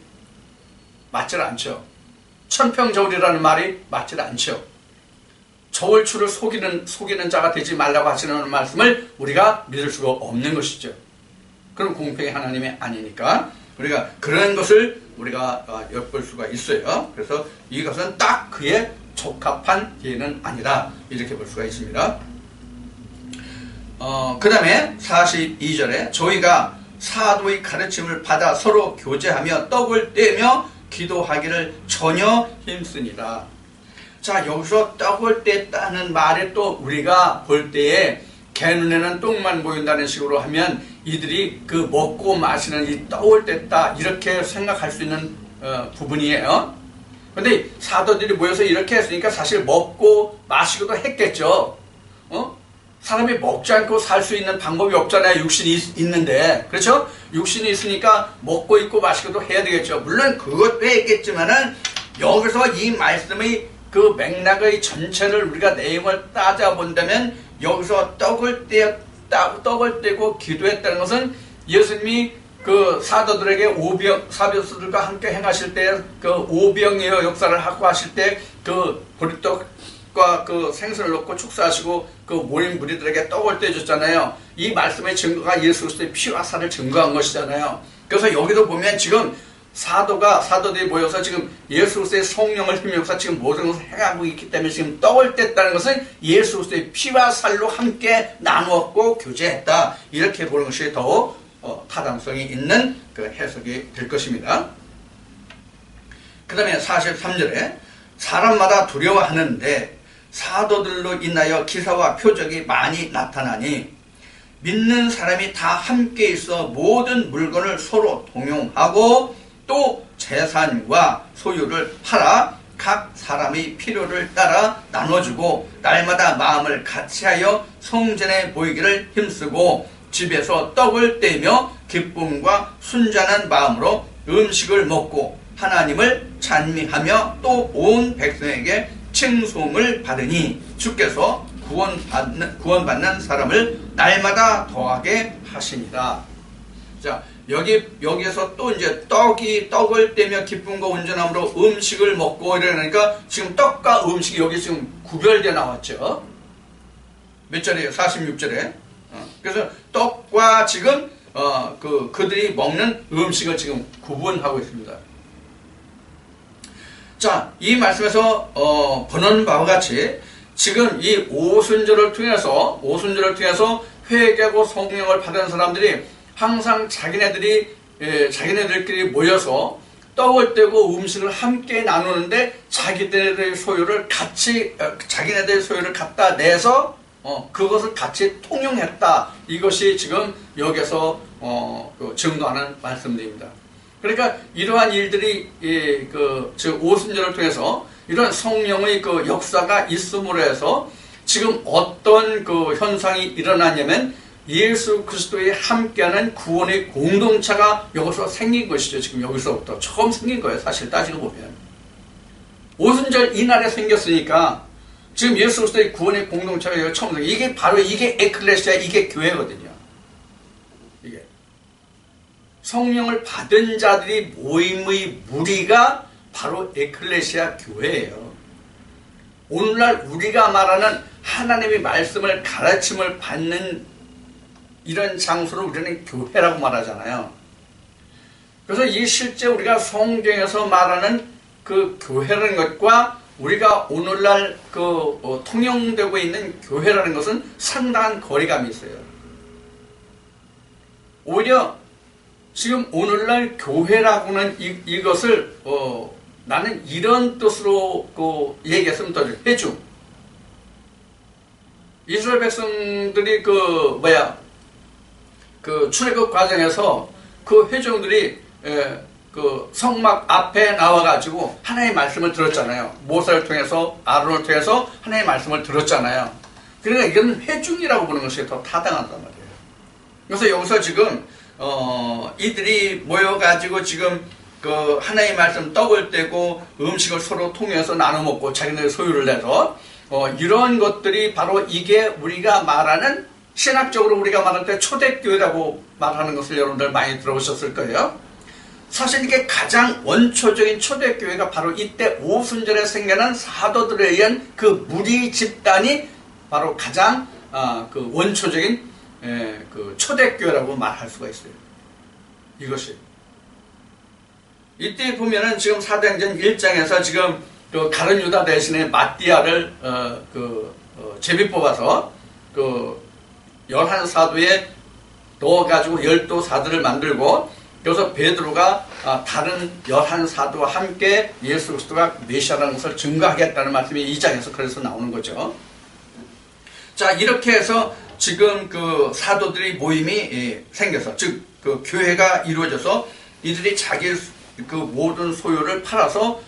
맞질 않죠. 천평저울이라는 말이 맞질 않죠. 저울추를 속이는 자가 되지 말라고 하시는 말씀을 우리가 믿을 수가 없는 것이죠. 그럼 공평의 하나님이 아니니까 우리가 그런 것을 우리가 엿볼 수가 있어요. 그래서 이것은 딱 그에 적합한 예는 아니다 이렇게 볼 수가 있습니다. 그 다음에 42절에 저희가 사도의 가르침을 받아 서로 교제하며 떡을 떼며 기도하기를 전혀 힘쓰니라. 자, 여기서 떡을 뗐다는 말에 또 우리가 볼 때에 개 눈에는 똥만 보인다는 식으로 하면 이들이 그 먹고 마시는 이 떡을 뗐다 이렇게 생각할 수 있는 부분이에요. 근데 사도들이 모여서 이렇게 했으니까 사실 먹고 마시고도 했겠죠. 사람이 먹지 않고 살 수 있는 방법이 없잖아요. 육신이 있는데. 그렇죠? 육신이 있으니까 먹고 있고 마시고도 해야 되겠죠. 물론 그것도 했겠지만은 여기서 이 말씀의 그 맥락의 전체를 우리가 내용을 따져본다면 여기서 떡을 떼고 기도했다는 것은 예수님이 그 사도들에게 사도들과 함께 행하실 때 그 오병이어 역사를 하고 하실 때 그 보리떡과 그 생선을 넣고 축사하시고 그 모인 무리들에게 떡을 떼줬잖아요. 이 말씀의 증거가 예수 그리스도의 피와 살을 증거한 것이잖아요. 그래서 여기도 보면 지금 사도들이 모여서 지금 예수 그리스도의 성령을 힘입어서 지금 모든 것을 행하고 있기 때문에 지금 떡을 뗐다는 것은 예수 그리스도의 피와 살로 함께 나누었고 교제했다. 이렇게 보는 것이 더 타당성이 있는 그 해석이 될 것입니다. 그 다음에 43절에 사람마다 두려워하는데 사도들로 인하여 기사와 표적이 많이 나타나니 믿는 사람이 다 함께 있어 모든 물건을 서로 동용하고 또 재산과 소유를 팔아 각 사람의 필요를 따라 나눠주고 날마다 마음을 같이하여 성전에 모이기를 힘쓰고 집에서 떡을 떼며 기쁨과 순전한 마음으로 음식을 먹고 하나님을 찬미하며 또 온 백성에게 칭송을 받으니 주께서 구원받는 사람을 날마다 더하게 하시니라. 자, 여기에서 또 이제 떡을 떼며 기쁨과 온전함으로 음식을 먹고 이러니까 지금 떡과 음식이 여기 지금 구별되어 나왔죠. 몇 절이에요? 46절에. 그래서 떡과 지금 그들이 먹는 음식을 지금 구분하고 있습니다. 자, 이 말씀에서 보는 바와 같이 지금 이 오순절을 통해서 회개하고 성령을 받은 사람들이 항상 자기네들끼리 모여서 떡을 떼고 음식을 함께 나누는데 자기네들의 소유를 갖다 내서 그것을 같이 통용했다. 이것이 지금 여기서 증거하는 말씀들입니다. 그러니까 이러한 일들이 즉 오순절을 통해서 이런 성령의 그 역사가 있음으로 해서 지금 어떤 그 현상이 일어나냐면 예수 그리스도에 함께하는 구원의 공동체가 여기서 생긴 것이죠. 지금 여기서부터 처음 생긴 거예요. 사실 따지고 보면 오순절 이날에 생겼으니까 지금 예수 그리스도의 구원의 공동체가 여기 처음 생긴 이게 바로 이게 에클레시아, 이게 교회거든요. 이게 성령을 받은 자들이 모임의 무리가 바로 에클레시아 교회예요. 오늘날 우리가 말하는 하나님의 말씀을 가르침을 받는 이런 장소를 우리는 교회라고 말하잖아요. 그래서 이 실제 우리가 성경에서 말하는 그 교회라는 것과 우리가 오늘날 통용되고 있는 교회라는 것은 상당한 거리감이 있어요. 오히려 지금 오늘날 교회라고는 이것을 나는 이런 뜻으로 얘기했으면 더 회중. 이스라엘 백성들이 출애굽 과정에서 그 회중들이 그 성막 앞에 나와가지고 하나님의 말씀을 들었잖아요. 모세를 통해서 아론을 통해서 하나님의 말씀을 들었잖아요. 그러니까 이건 회중이라고 보는 것이 더 타당하단 말이에요. 그래서 여기서 지금 이들이 모여가지고 지금 그 하나님의 말씀 떡을 떼고 음식을 서로 통해서 나눠 먹고 자기네들 소유를 내서 이런 것들이 바로 이게 우리가 말하는 신학적으로 우리가 말할 때 초대교회라고 말하는 것을 여러분들 많이 들어보셨을 거예요. 사실 이게 가장 원초적인 초대교회가 바로 이때 오순절에 생겨난 사도들에 의한 그 무리 집단이 바로 가장 그 원초적인 그 초대교회라고 말할 수가 있어요. 이것이 이때 보면은 지금 사도행전 1장에서 지금 그 가룟 유다 대신에 마띠아를 제비 뽑아서 그 11사도에 넣어가지고 12사도를 만들고 여기서 베드로가 다른 11사도와 함께 예수 그리스도가 메시아라는 것을 증거하겠다는 말씀이 2장에서 그래서 나오는 거죠. 자, 이렇게 해서 지금 그 사도들의 모임이 생겨서, 즉 그 교회가 이루어져서 이들이 자기 그 모든 소유를 팔아서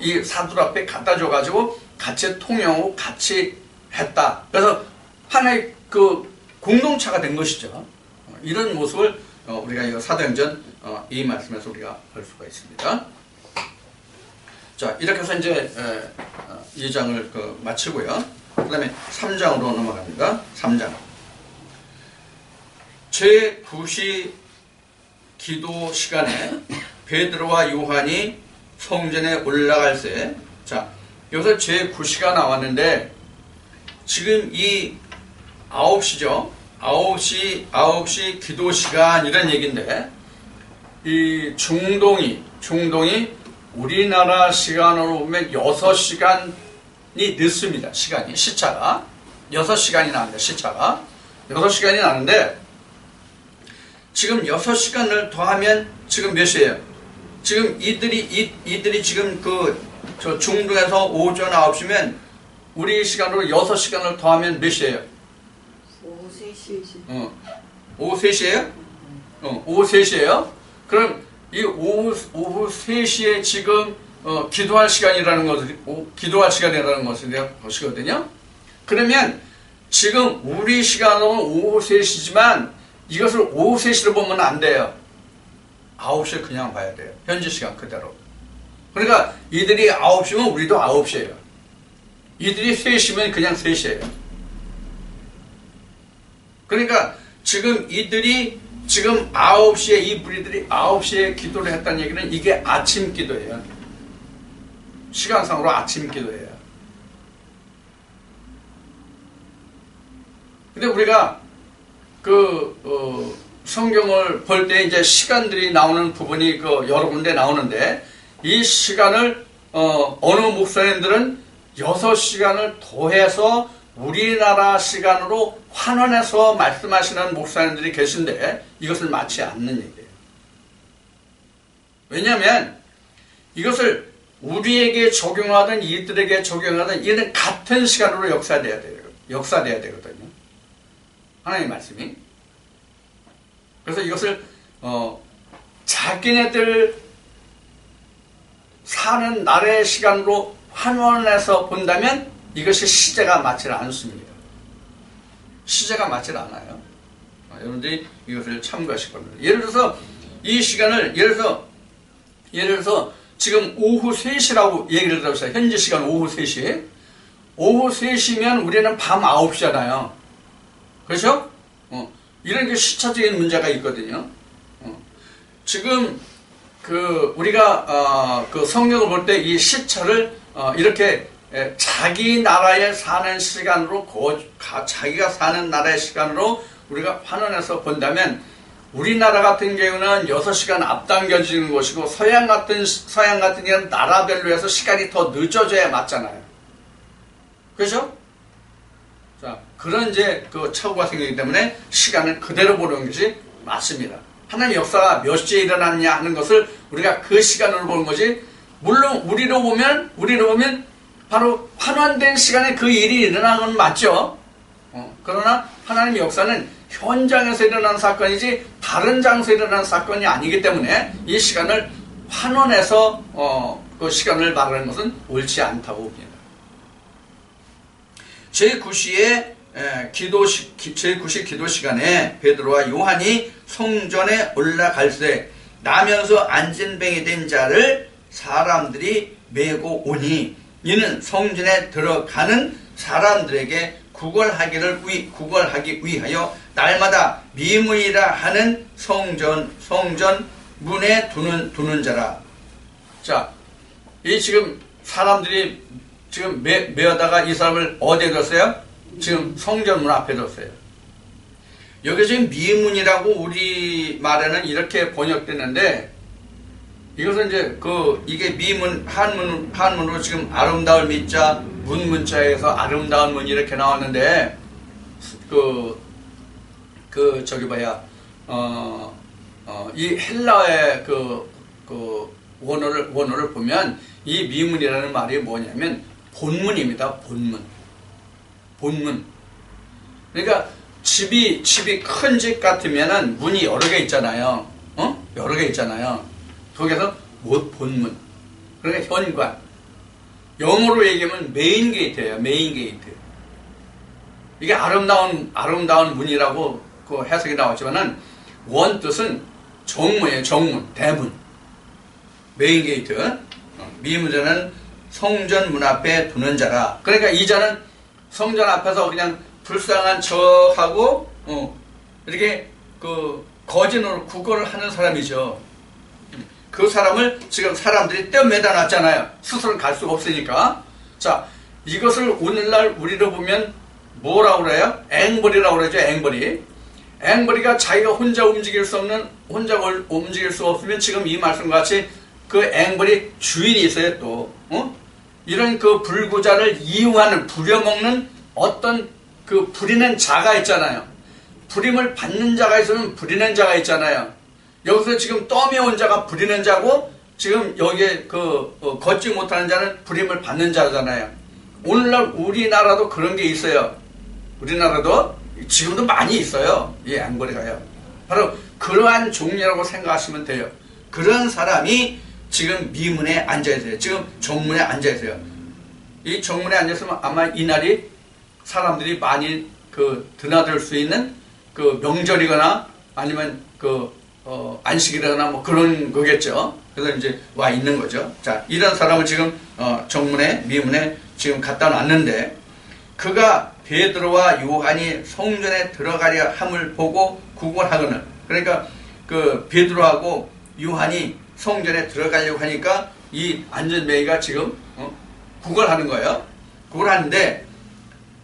이 사도들 앞에 갖다 줘가지고 같이 통용하고 같이 했다. 그래서 하나의 그 공동체가 된 것이죠. 이런 모습을 우리가 이 사도행전 이 말씀에서 우리가 볼 수가 있습니다. 자, 이렇게 해서 이제 2장을 마치고요. 그 다음에 3장으로 넘어갑니다. 3장. 제9시 기도 시간에 베드로와 요한이 성전에 올라갈 때, 자, 여기서 제9시가 나왔는데, 지금 이 9시죠. 9시 기도 시간 이런 얘기인데, 이 중동이 우리나라 시간으로 보면 6시간이 늦습니다. 시차가. 6시간이 나는데, 시차가. 6시간이 나는데, 지금 6시간을 더하면 지금 몇 시예요? 지금 이들이 지금 저 중동에서 오전 9시면 우리 시간으로 6시간을 더하면 몇 시예요? 오후 3시. 오후 3시예요? 오후 3시예요? 그럼 이 오후 3시에 지금 기도할 시간이라는 것이거든요. 그러면 지금 우리 시간으로는 오후 3시지만 이것을 오후 3시로 보면 안 돼요. 9시를 그냥 봐야 돼요. 현지 시간 그대로. 그러니까 이들이 9시면 우리도 9시예요. 이들이 3시면 그냥 3시예요. 그러니까 지금 이들이 지금 9시에 이 무리들이 9시에 기도를 했다는 얘기는 이게 아침 기도예요. 시간상으로 아침 기도예요. 근데 우리가 성경을 볼 때 이제 시간들이 나오는 부분이 여러 군데 나오는데, 이 시간을, 어느 목사님들은 6시간을 더해서 우리나라 시간으로 환원해서 말씀하시는 목사님들이 계신데, 이것을 맞지 않는 얘기예요. 왜냐하면, 이것을 우리에게 적용하든 이들에게 적용하든 이는 같은 시간으로 역사돼야 되거든요. 하나님의 말씀이. 그래서 이것을 자기네들 사는 날의 시간으로 환원해서 본다면 이것이 시제가 맞지 않습니다. 시제가 맞지 않아요. 여러분들이 이것을 참고하실 겁니다. 예를 들어서 이 시간을 예를 들어서 지금 오후 3시라고 얘기를 들어보세요. 현지 시간 오후 3시. 오후 3시면 우리는 밤 9시잖아요. 그렇죠? 이런 게 시차적인 문제가 있거든요. 지금 우리가 성경을 볼 때 이 시차를 이렇게 자기 나라에 사는 시간으로 자기가 사는 나라의 시간으로 우리가 환원해서 본다면 우리나라 같은 경우는 6시간 앞당겨지는 것이고 서양 같은 경우는 나라별로 해서 시간이 더 늦어져야 맞잖아요. 그렇죠? 자, 그런 이제 착오가 생기기 때문에 시간을 그대로 보는 것이 맞습니다. 하나님의 역사가 몇 시에 일어났냐 하는 것을 우리가 그 시간으로 보는 거지, 물론 우리로 보면 바로 환원된 시간에 그 일이 일어나는 건 맞죠. 그러나 하나님의 역사는 현장에서 일어난 사건이지 다른 장소에 일어난 사건이 아니기 때문에 이 시간을 환원해서 그 시간을 말하는 것은 옳지 않다고 봅니다. 제9시 기도 시간에 베드로와 요한이 성전에 올라갈 때 나면서 안진뱅이 된 자를 사람들이 메고 오니 이는 성전에 들어가는 사람들에게 구걸하기 위하여 날마다 미문이라 하는 성전 문에 두는 자라. 자, 이 지금 사람들이 지금 메어다가 이 사람을 어디에 뒀어요? 지금 성전문 앞에 뒀어요. 여기 지금 미문이라고 우리 말에는 이렇게 번역되는데, 이것은 이제 이게 미문, 한문으로 지금 아름다울 미자, 문자에서 아름다운 문 이렇게 나왔는데, 이 헬라어의 원어를 보면 이 미문이라는 말이 뭐냐면 본문입니다. 본문. 그러니까 집이 큰 집 같으면은 문이 여러 개 있잖아요. 여러 개 있잖아요. 거기서 본문. 그러니까 현관. 영어로 얘기하면 메인 게이트예요. 메인 게이트. 이게 아름다운 문이라고 그 해석이 나왔지만은 원 뜻은 정문이에요. 정문, 대문. 메인 게이트. 미문자는 성전 문 앞에 두는 자라. 그러니까 이 자는 성전 앞에서 그냥 불쌍한 척하고 이렇게 그 거짓으로 구걸을 하는 사람이죠. 그 사람을 지금 사람들이 떼매다 놨잖아요. 스스로는 갈 수가 없으니까. 자, 이것을 오늘날 우리로 보면 뭐라고 그래요? 앵벌이라고 그러죠. 앵벌이가 자기가 혼자 움직일 수 없으면 지금 이 말씀과 같이 그 앵벌이 주인이 있어요. 또 이런 그 불구자를 이용하는, 부려먹는 어떤 그 부리는 자가 있잖아요. 부림을 받는 자가 있으면 부리는 자가 있잖아요. 여기서 지금 떠미온 자가 부리는 자고, 지금 여기에 걷지 못하는 자는 부림을 받는 자잖아요. 오늘날 우리나라도 그런 게 있어요. 우리나라도 지금도 많이 있어요. 이 앵벌이가요. 바로 그러한 종류라고 생각하시면 돼요. 그런 사람이 지금 미문에 앉아있어요. 지금 정문에 앉아있어요. 이 정문에 앉았으면 아마 이날이 사람들이 많이 드나들 수 있는 명절이거나 아니면 안식이라거나 뭐 그런 거겠죠. 그래서 이제 와 있는 거죠. 자, 이런 사람을 지금 정문에, 미문에 지금 갖다 놨는데, 그가 베드로와 요한이 성전에 들어가려 함을 보고 구걸하거늘. 그러니까 베드로하고 요한이 성전에 들어가려고 하니까 이 안전뱅이가 지금 구걸하는 거예요. 구걸하는데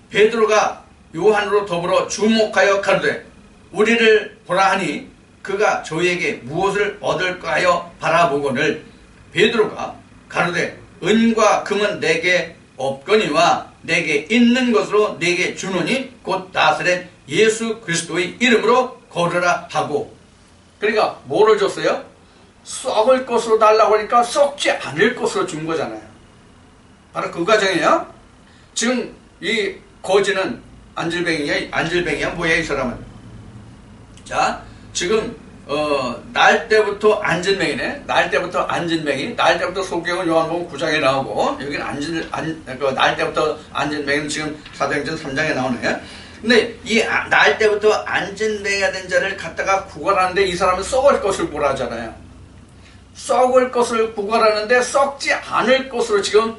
베드로가 요한으로 더불어 주목하여 가로되 우리를 보라 하니 그가 저희에게 무엇을 얻을까 하여 바라보거늘. 베드로가 가로되 은과 금은 내게 없거니와 내게 있는 것으로 내게 주노니 곧 나사렛 예수 그리스도의 이름으로 걸으라 하고. 그러니까 뭐를 줬어요? 썩을 것으로 달라고 하니까 썩지 않을 것으로 준 거잖아요. 바로 그 과정이에요. 지금 이 거지는 안질뱅이야 뭐야 이 사람은. 자, 지금 날 때부터 안진뱅이네. 날 때부터 안진뱅이. 날 때부터 소개은 요한복음 9장에 나오고, 여기는 날 때부터 안진뱅이는 지금 사도행전 3장에 나오네. 근데 이 날 때부터 안진뱅이가 된 자를 갖다가 구걸하는데 이 사람은 썩을 것을 구걸하잖아요. 썩을 것을 구걸하는데 썩지 않을 것으로 지금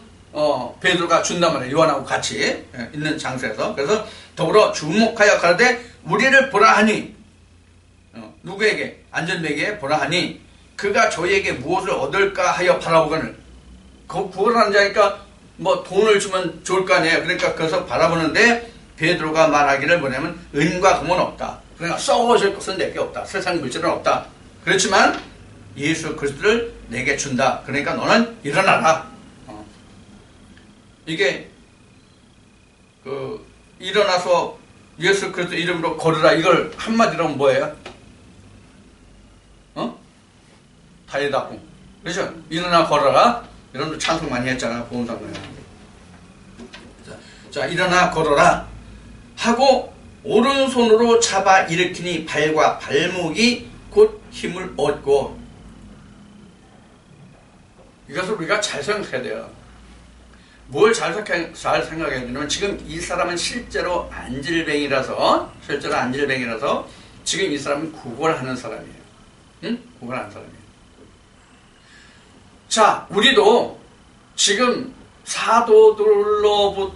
베드로가 준단 말이에요. 요한하고 같이 있는 장소에서. 그래서 더불어 주목하여 가로되 우리를 보라 하니, 누구에게? 안전뱅이에 보라 하니 그가 저희에게 무엇을 얻을까 하여 바라보거늘. 구걸하는 자니까 뭐 돈을 주면 좋을 거 아니에요. 그러니까 그래서 바라보는데 베드로가 말하기를 뭐냐면 은과 금은 없다. 그러니까 썩어질 것은 내게 없다. 세상 물질은 없다. 그렇지만 예수 그리스도를 내게 준다. 그러니까 너는 일어나라. 이게 일어나서 예수 그리스도 이름으로 걸으라. 이걸 한마디로 하면 뭐예요? 다이다고. 그렇죠? 일어나 걸어라. 여러분들 찬송 많이 했잖아. 보험상로에. 자, 일어나 걸어라 하고 오른손으로 잡아 일으키니 발과 발목이 곧 힘을 얻고. 이것을 우리가 잘 생각해야 돼요. 뭘 잘 생각해야 되냐면, 지금 이 사람은 실제로 안질뱅이라서 지금 이 사람은 구걸하는 사람이에요. 응? 구걸하는 사람이에요. 자, 우리도 지금 사도들로부터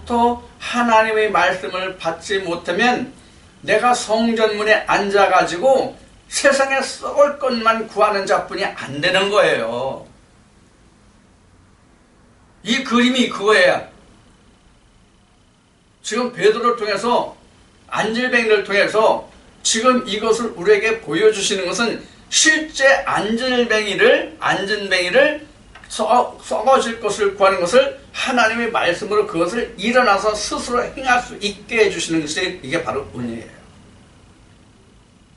하나님의 말씀을 받지 못하면 내가 성전문에 앉아가지고 세상에 썩을 것만 구하는 자뿐이 안 되는 거예요. 이 그림이 그거예요. 지금 베드로를 통해서, 안질뱅이를 통해서 지금 이것을 우리에게 보여주시는 것은 실제 안질뱅이를 썩어질 것을 구하는 것을 하나님의 말씀으로 그것을 일어나서 스스로 행할 수 있게 해주시는 것이 이게 바로 은혜예요.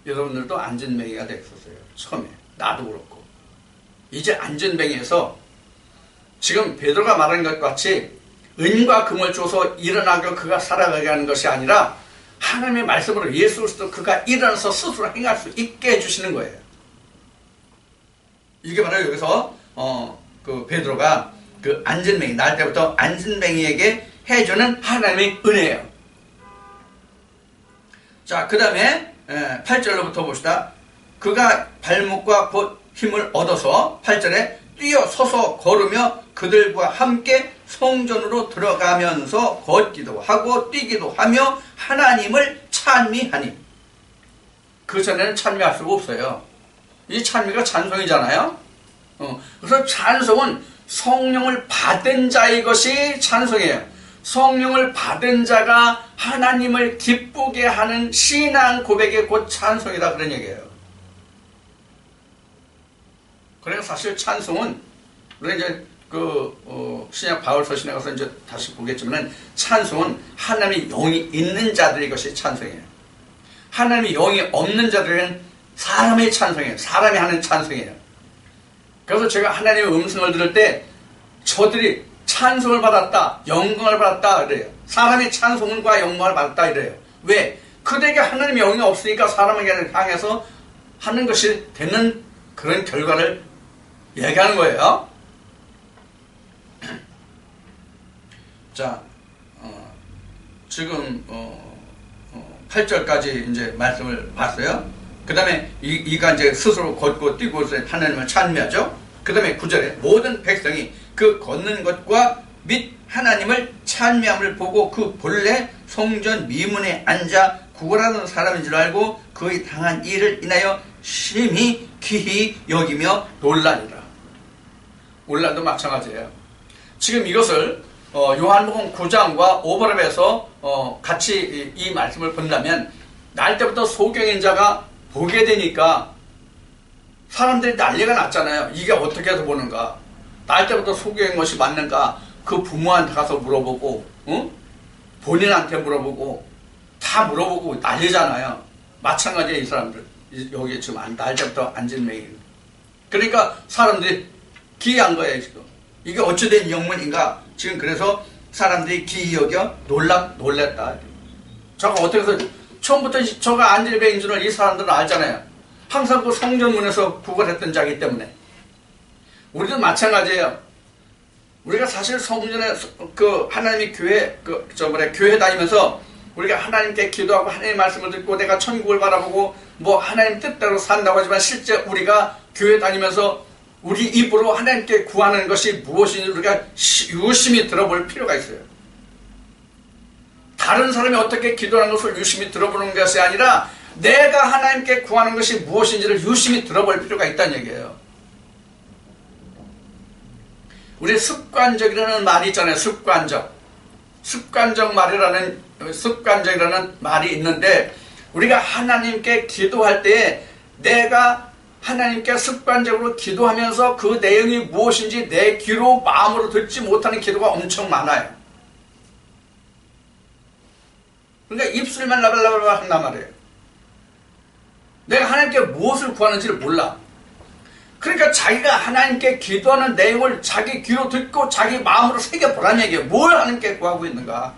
여러분들도 안전뱅이가 됐었어요. 처음에. 나도 그렇고. 이제 안전뱅이에서 지금 베드로가 말한 것 같이 은과 금을 줘서 일어나고 그가 살아가게 하는 것이 아니라 하나님의 말씀으로 예수 그리스도 그가 일어나서 스스로 행할 수 있게 해주시는 거예요. 이게 바로 여기서 그 베드로가 그 안전뱅이, 날 때부터 안전뱅이에게 해주는 하나님의 은혜예요. 자, 그 다음에 8절로부터 봅시다. 그가 발목과 곧 힘을 얻어서 8절에 뛰어 서서 걸으며 그들과 함께 성전으로 들어가면서 걷기도 하고 뛰기도 하며 하나님을 찬미하니. 그 전에는 찬미할 수가 없어요. 이 찬미가 찬송이잖아요. 그래서 찬송은 성령을 받은 자의 것이 찬송이에요. 성령을 받은 자가 하나님을 기쁘게 하는 신앙 고백이 곧 찬송이다, 그런 얘기예요. 그래서 사실 찬송은 우리가 이제 신약 바울서 신에 가서 이제 다시 보겠지만 찬송은 하나님의 영이 있는 자들의 것이 찬송이에요. 하나님의 영이 없는 자들은 사람의 찬송이에요. 사람이 하는 찬송이에요. 그래서 제가 하나님의 음성을 들을 때 저들이 찬송을 받았다, 영광을 받았다 그래요. 사람의 찬송과 영광을 받았다 이래요. 왜? 그들에게 하나님의 영이 없으니까 사람에게 향해서 하는 것이 되는 그런 결과를 얘기하는 거예요. 자, 지금 8절까지 이제 말씀을 봤어요. 그 다음에 이가 이제 스스로 걷고 뛰고 하나님을 찬미하죠. 그 다음에 9절에 모든 백성이 그 걷는 것과 및 하나님을 찬미함을 보고 그 본래 성전 미문에 앉아 구걸하는 사람인 줄 알고 그의 당한 일을 인하여 심히 귀히 여기며 놀라니라. 오늘날도 마찬가지예요. 지금 이것을 요한복음 9장과 오버랩에서 같이 이 말씀을 본다면 날 때부터 소경인자가 보게 되니까 사람들이 난리가 났잖아요. 이게 어떻게 해서 보는가. 날 때부터 소경인 것이 맞는가. 그 부모한테 가서 물어보고 본인한테 물어보고 다 물어보고 난리잖아요. 마찬가지예요. 이 사람들 여기 지금 날 때부터 앉은 매일. 그러니까 사람들이 기이한 거예요. 지금 이게 어찌된 영문인가. 지금 그래서 사람들이 기이 여겨 놀랬다. 저거 어떻게 해서 처음부터 저가 안질배인 줄을 이 사람들은 알잖아요. 항상 그 성전문에서 구걸했던 자이기 때문에. 우리도 마찬가지예요. 우리가 사실 성전에 그 하나님의 교회 교회 다니면서 우리가 하나님께 기도하고 하나님의 말씀을 듣고 내가 천국을 바라보고 뭐 하나님 뜻대로 산다고 하지만 실제 우리가 교회 다니면서 우리 입으로 하나님께 구하는 것이 무엇인지 우리가 유심히 들어볼 필요가 있어요. 다른 사람이 어떻게 기도하는 것을 유심히 들어보는 것이 아니라 내가 하나님께 구하는 것이 무엇인지를 유심히 들어볼 필요가 있다는 얘기예요. 우리 습관적이라는 말이 있잖아요. 습관적이라는 말이 있는데 우리가 하나님께 기도할 때 내가 하나님께 습관적으로 기도하면서 그 내용이 무엇인지 내 귀로 마음으로 듣지 못하는 기도가 엄청 많아요. 그러니까 입술만 라발라발 한단 말이에요. 내가 하나님께 무엇을 구하는지를 몰라. 그러니까 자기가 하나님께 기도하는 내용을 자기 귀로 듣고 자기 마음으로 새겨보라는 얘기예요. 뭘 하나님께 구하고 있는가.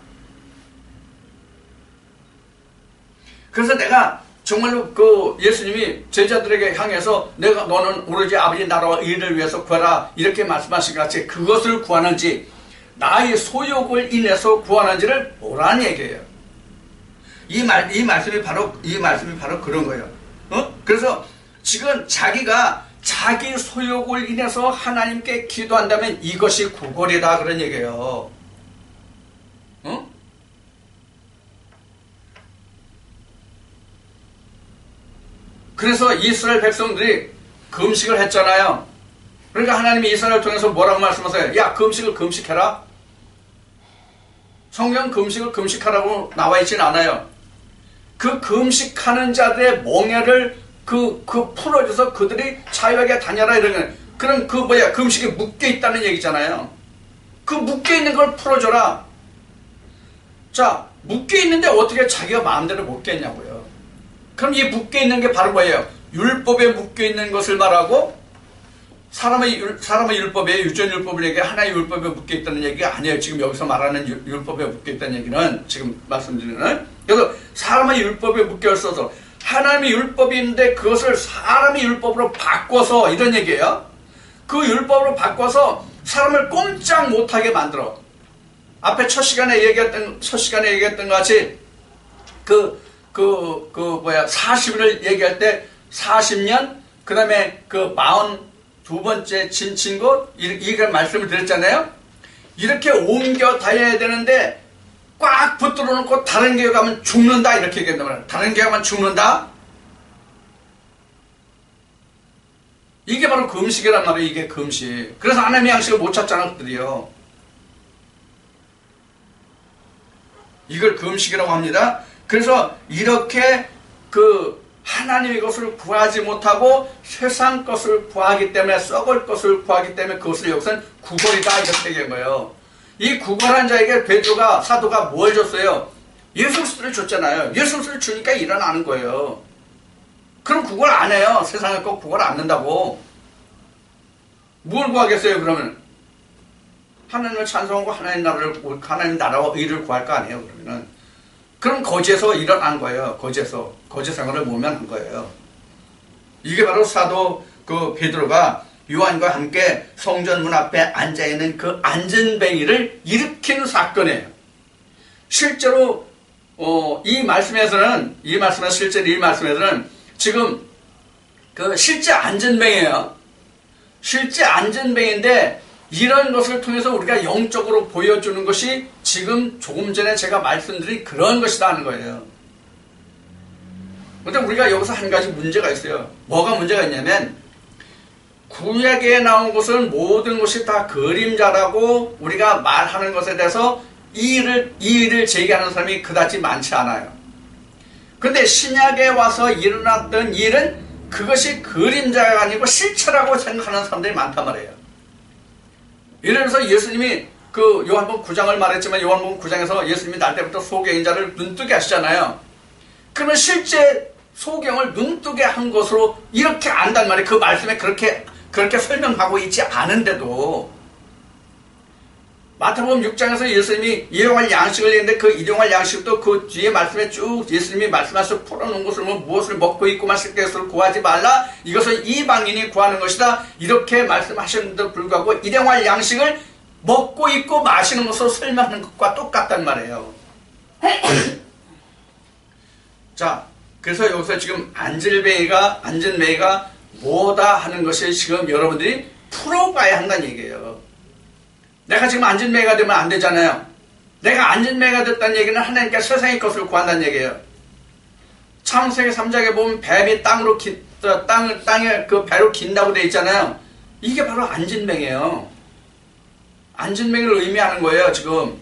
그래서 내가 정말로 그 예수님이 제자들에게 향해서 너는 오로지 아버지 나라와 의를 위해서 구하라 이렇게 말씀하신 것 같이 그것을 구하는지 나의 소욕을 인해서 구하는지를 보라는 얘기예요. 이 말씀이 바로 그런 거예요. 그래서 지금 자기가 자기 소욕을 인해서 하나님께 기도한다면 이것이 구걸이다 그런 얘기예요. 그래서 이스라엘 백성들이 금식을 했잖아요. 그러니까 하나님이 이스라엘을 통해서 뭐라고 말씀하세요? 야, 금식을 금식해라. 성경 금식을 금식하라고 나와 있지는 않아요. 그 금식하는 자들의 멍에를 풀어줘서 그들이 자유하게 다녀라 이러는 그런 금식에 묶여 있다는 얘기잖아요. 그 묶여 있는 걸 풀어줘라. 자, 묶여 있는데 어떻게 자기가 마음대로 못 깼냐고요. 그럼 이 묶여 있는 게 바로 뭐예요? 율법에 묶여 있는 것을 말하고 사람의 율법에 유전율법을 얘기해 하나의 율법에 묶여 있다는 얘기가 아니에요. 지금 여기서 말하는 율법에 묶여 있다는 얘기는 지금 말씀드리는. 그래서 사람의 율법에 묶여 있어서 하나님의 율법인데 그것을 사람의 율법으로 바꿔서 이런 얘기예요. 그 율법으로 바꿔서 사람을 꼼짝 못하게 만들어. 앞에 첫 시간에 얘기했던 것 같이 40일을 얘기할 때 40년, 그 다음에 42번째 진친 곳, 이걸 말씀을 드렸잖아요. 이렇게 옮겨 다녀야 되는데 꽉 붙들어 놓고 다른 교회 가면 죽는다, 이렇게 얘기한단 말이에요. 다른 교회 가면 죽는다? 이게 바로 금식이란 말이에요. 이게 금식. 그래서 하나님의 양식을 못 찾잖아, 그들이요. 이걸 금식이라고 합니다. 그래서 이렇게 하나님의 것을 구하지 못하고 세상 것을 구하기 때문에, 썩을 것을 구하기 때문에 그것을 여기서는 구걸이다, 이렇게 얘기한 거예요. 이 구걸한 자에게 베드로가, 사도가 뭘 줬어요? 예수 그리스도를 줬잖아요. 예수 그리스도를 주니까 일어나는 거예요. 그럼 구걸 안 해요. 세상의 것 구걸 안 한다고. 뭘 구하겠어요, 그러면? 하나님을 찬송하고 하나님 나라와 의를 구할 거 아니에요, 그러면은. 그럼 거지에서 일어난 거예요. 거지 생활을 모면한 거예요. 이게 바로 사도 베드로가 요한과 함께 성전 문 앞에 앉아있는 그 앉은뱅이를 일으킨 사건이에요. 실제로 이 말씀에서는 지금 실제 앉은뱅이에요. 실제 앉은뱅인데 이런 것을 통해서 우리가 영적으로 보여주는 것이 지금 조금 전에 제가 말씀드린 그런 것이다 하는 거예요. 그런데 우리가 여기서 한 가지 문제가 있어요. 뭐가 문제가 있냐면 구약에 나온 것은 모든 것이 다 그림자라고 우리가 말하는 것에 대해서 이의를 제기하는 사람이 그다지 많지 않아요. 그런데 신약에 와서 일어났던 일은 그것이 그림자가 아니고 실체라고 생각하는 사람들이 많단 말이에요. 예를 들어서 예수님이 요한복음 9장을 말했지만 요한복음 9장에서 예수님이 날 때부터 소경인 자를 눈뜨게 하시잖아요. 그러면 실제 소경을 눈뜨게 한 것으로 이렇게 안단 말이에요. 그 말씀에 그렇게 설명하고 있지 않은데도 마태복음 6장에서 예수님이 일용할 양식을 얘기했는데 그 일용할 양식도 그 뒤에 말씀에 쭉 예수님이 말씀하셔서 풀어놓은 것을 무엇을 먹고 있고 마실 것을 구하지 말라, 이것은 이방인이 구하는 것이다, 이렇게 말씀하셨는데도 불구하고 일용할 양식을 먹고 있고 마시는 것으로 설명하는 것과 똑같단 말이에요. 자, 그래서 여기서 지금 앉은뱅이가 뭐다 하는 것을 지금 여러분들이 풀어봐야 한다는 얘기예요. 내가 지금 앉은뱅이가 되면 안 되잖아요. 내가 앉은뱅이가 됐다는 얘기는 하나님께 세상의 것을 구한다는 얘기예요. 창세기 3장에 보면 뱀이 땅에 그 배로 긴다고 되어 있잖아요. 이게 바로 앉은뱅이에요. 앉은뱅이를 의미하는 거예요, 지금.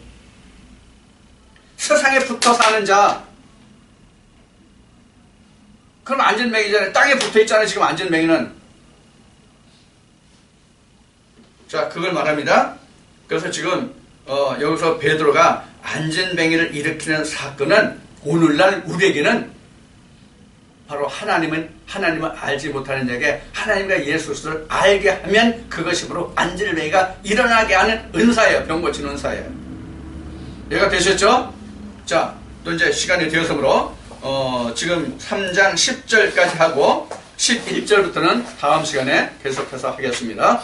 세상에 붙어 사는 자. 그럼 앉은뱅이잖아요. 땅에 붙어 있잖아요, 지금 앉은뱅이는. 자, 그걸 말합니다. 그래서 지금 여기서 베드로가 앉은뱅이를 일으키는 사건은 오늘날 우리에게는 바로 하나님을 알지 못하는 자에게 하나님과 예수 그리스도를 알게 하면 그것이 바로 앉은뱅이가 일어나게 하는 은사예요. 병 고치는 은사예요. 이해가 되셨죠? 자, 또 이제 시간이 되었으므로 지금 3장 10절까지 하고 11절부터는 다음 시간에 계속해서 하겠습니다.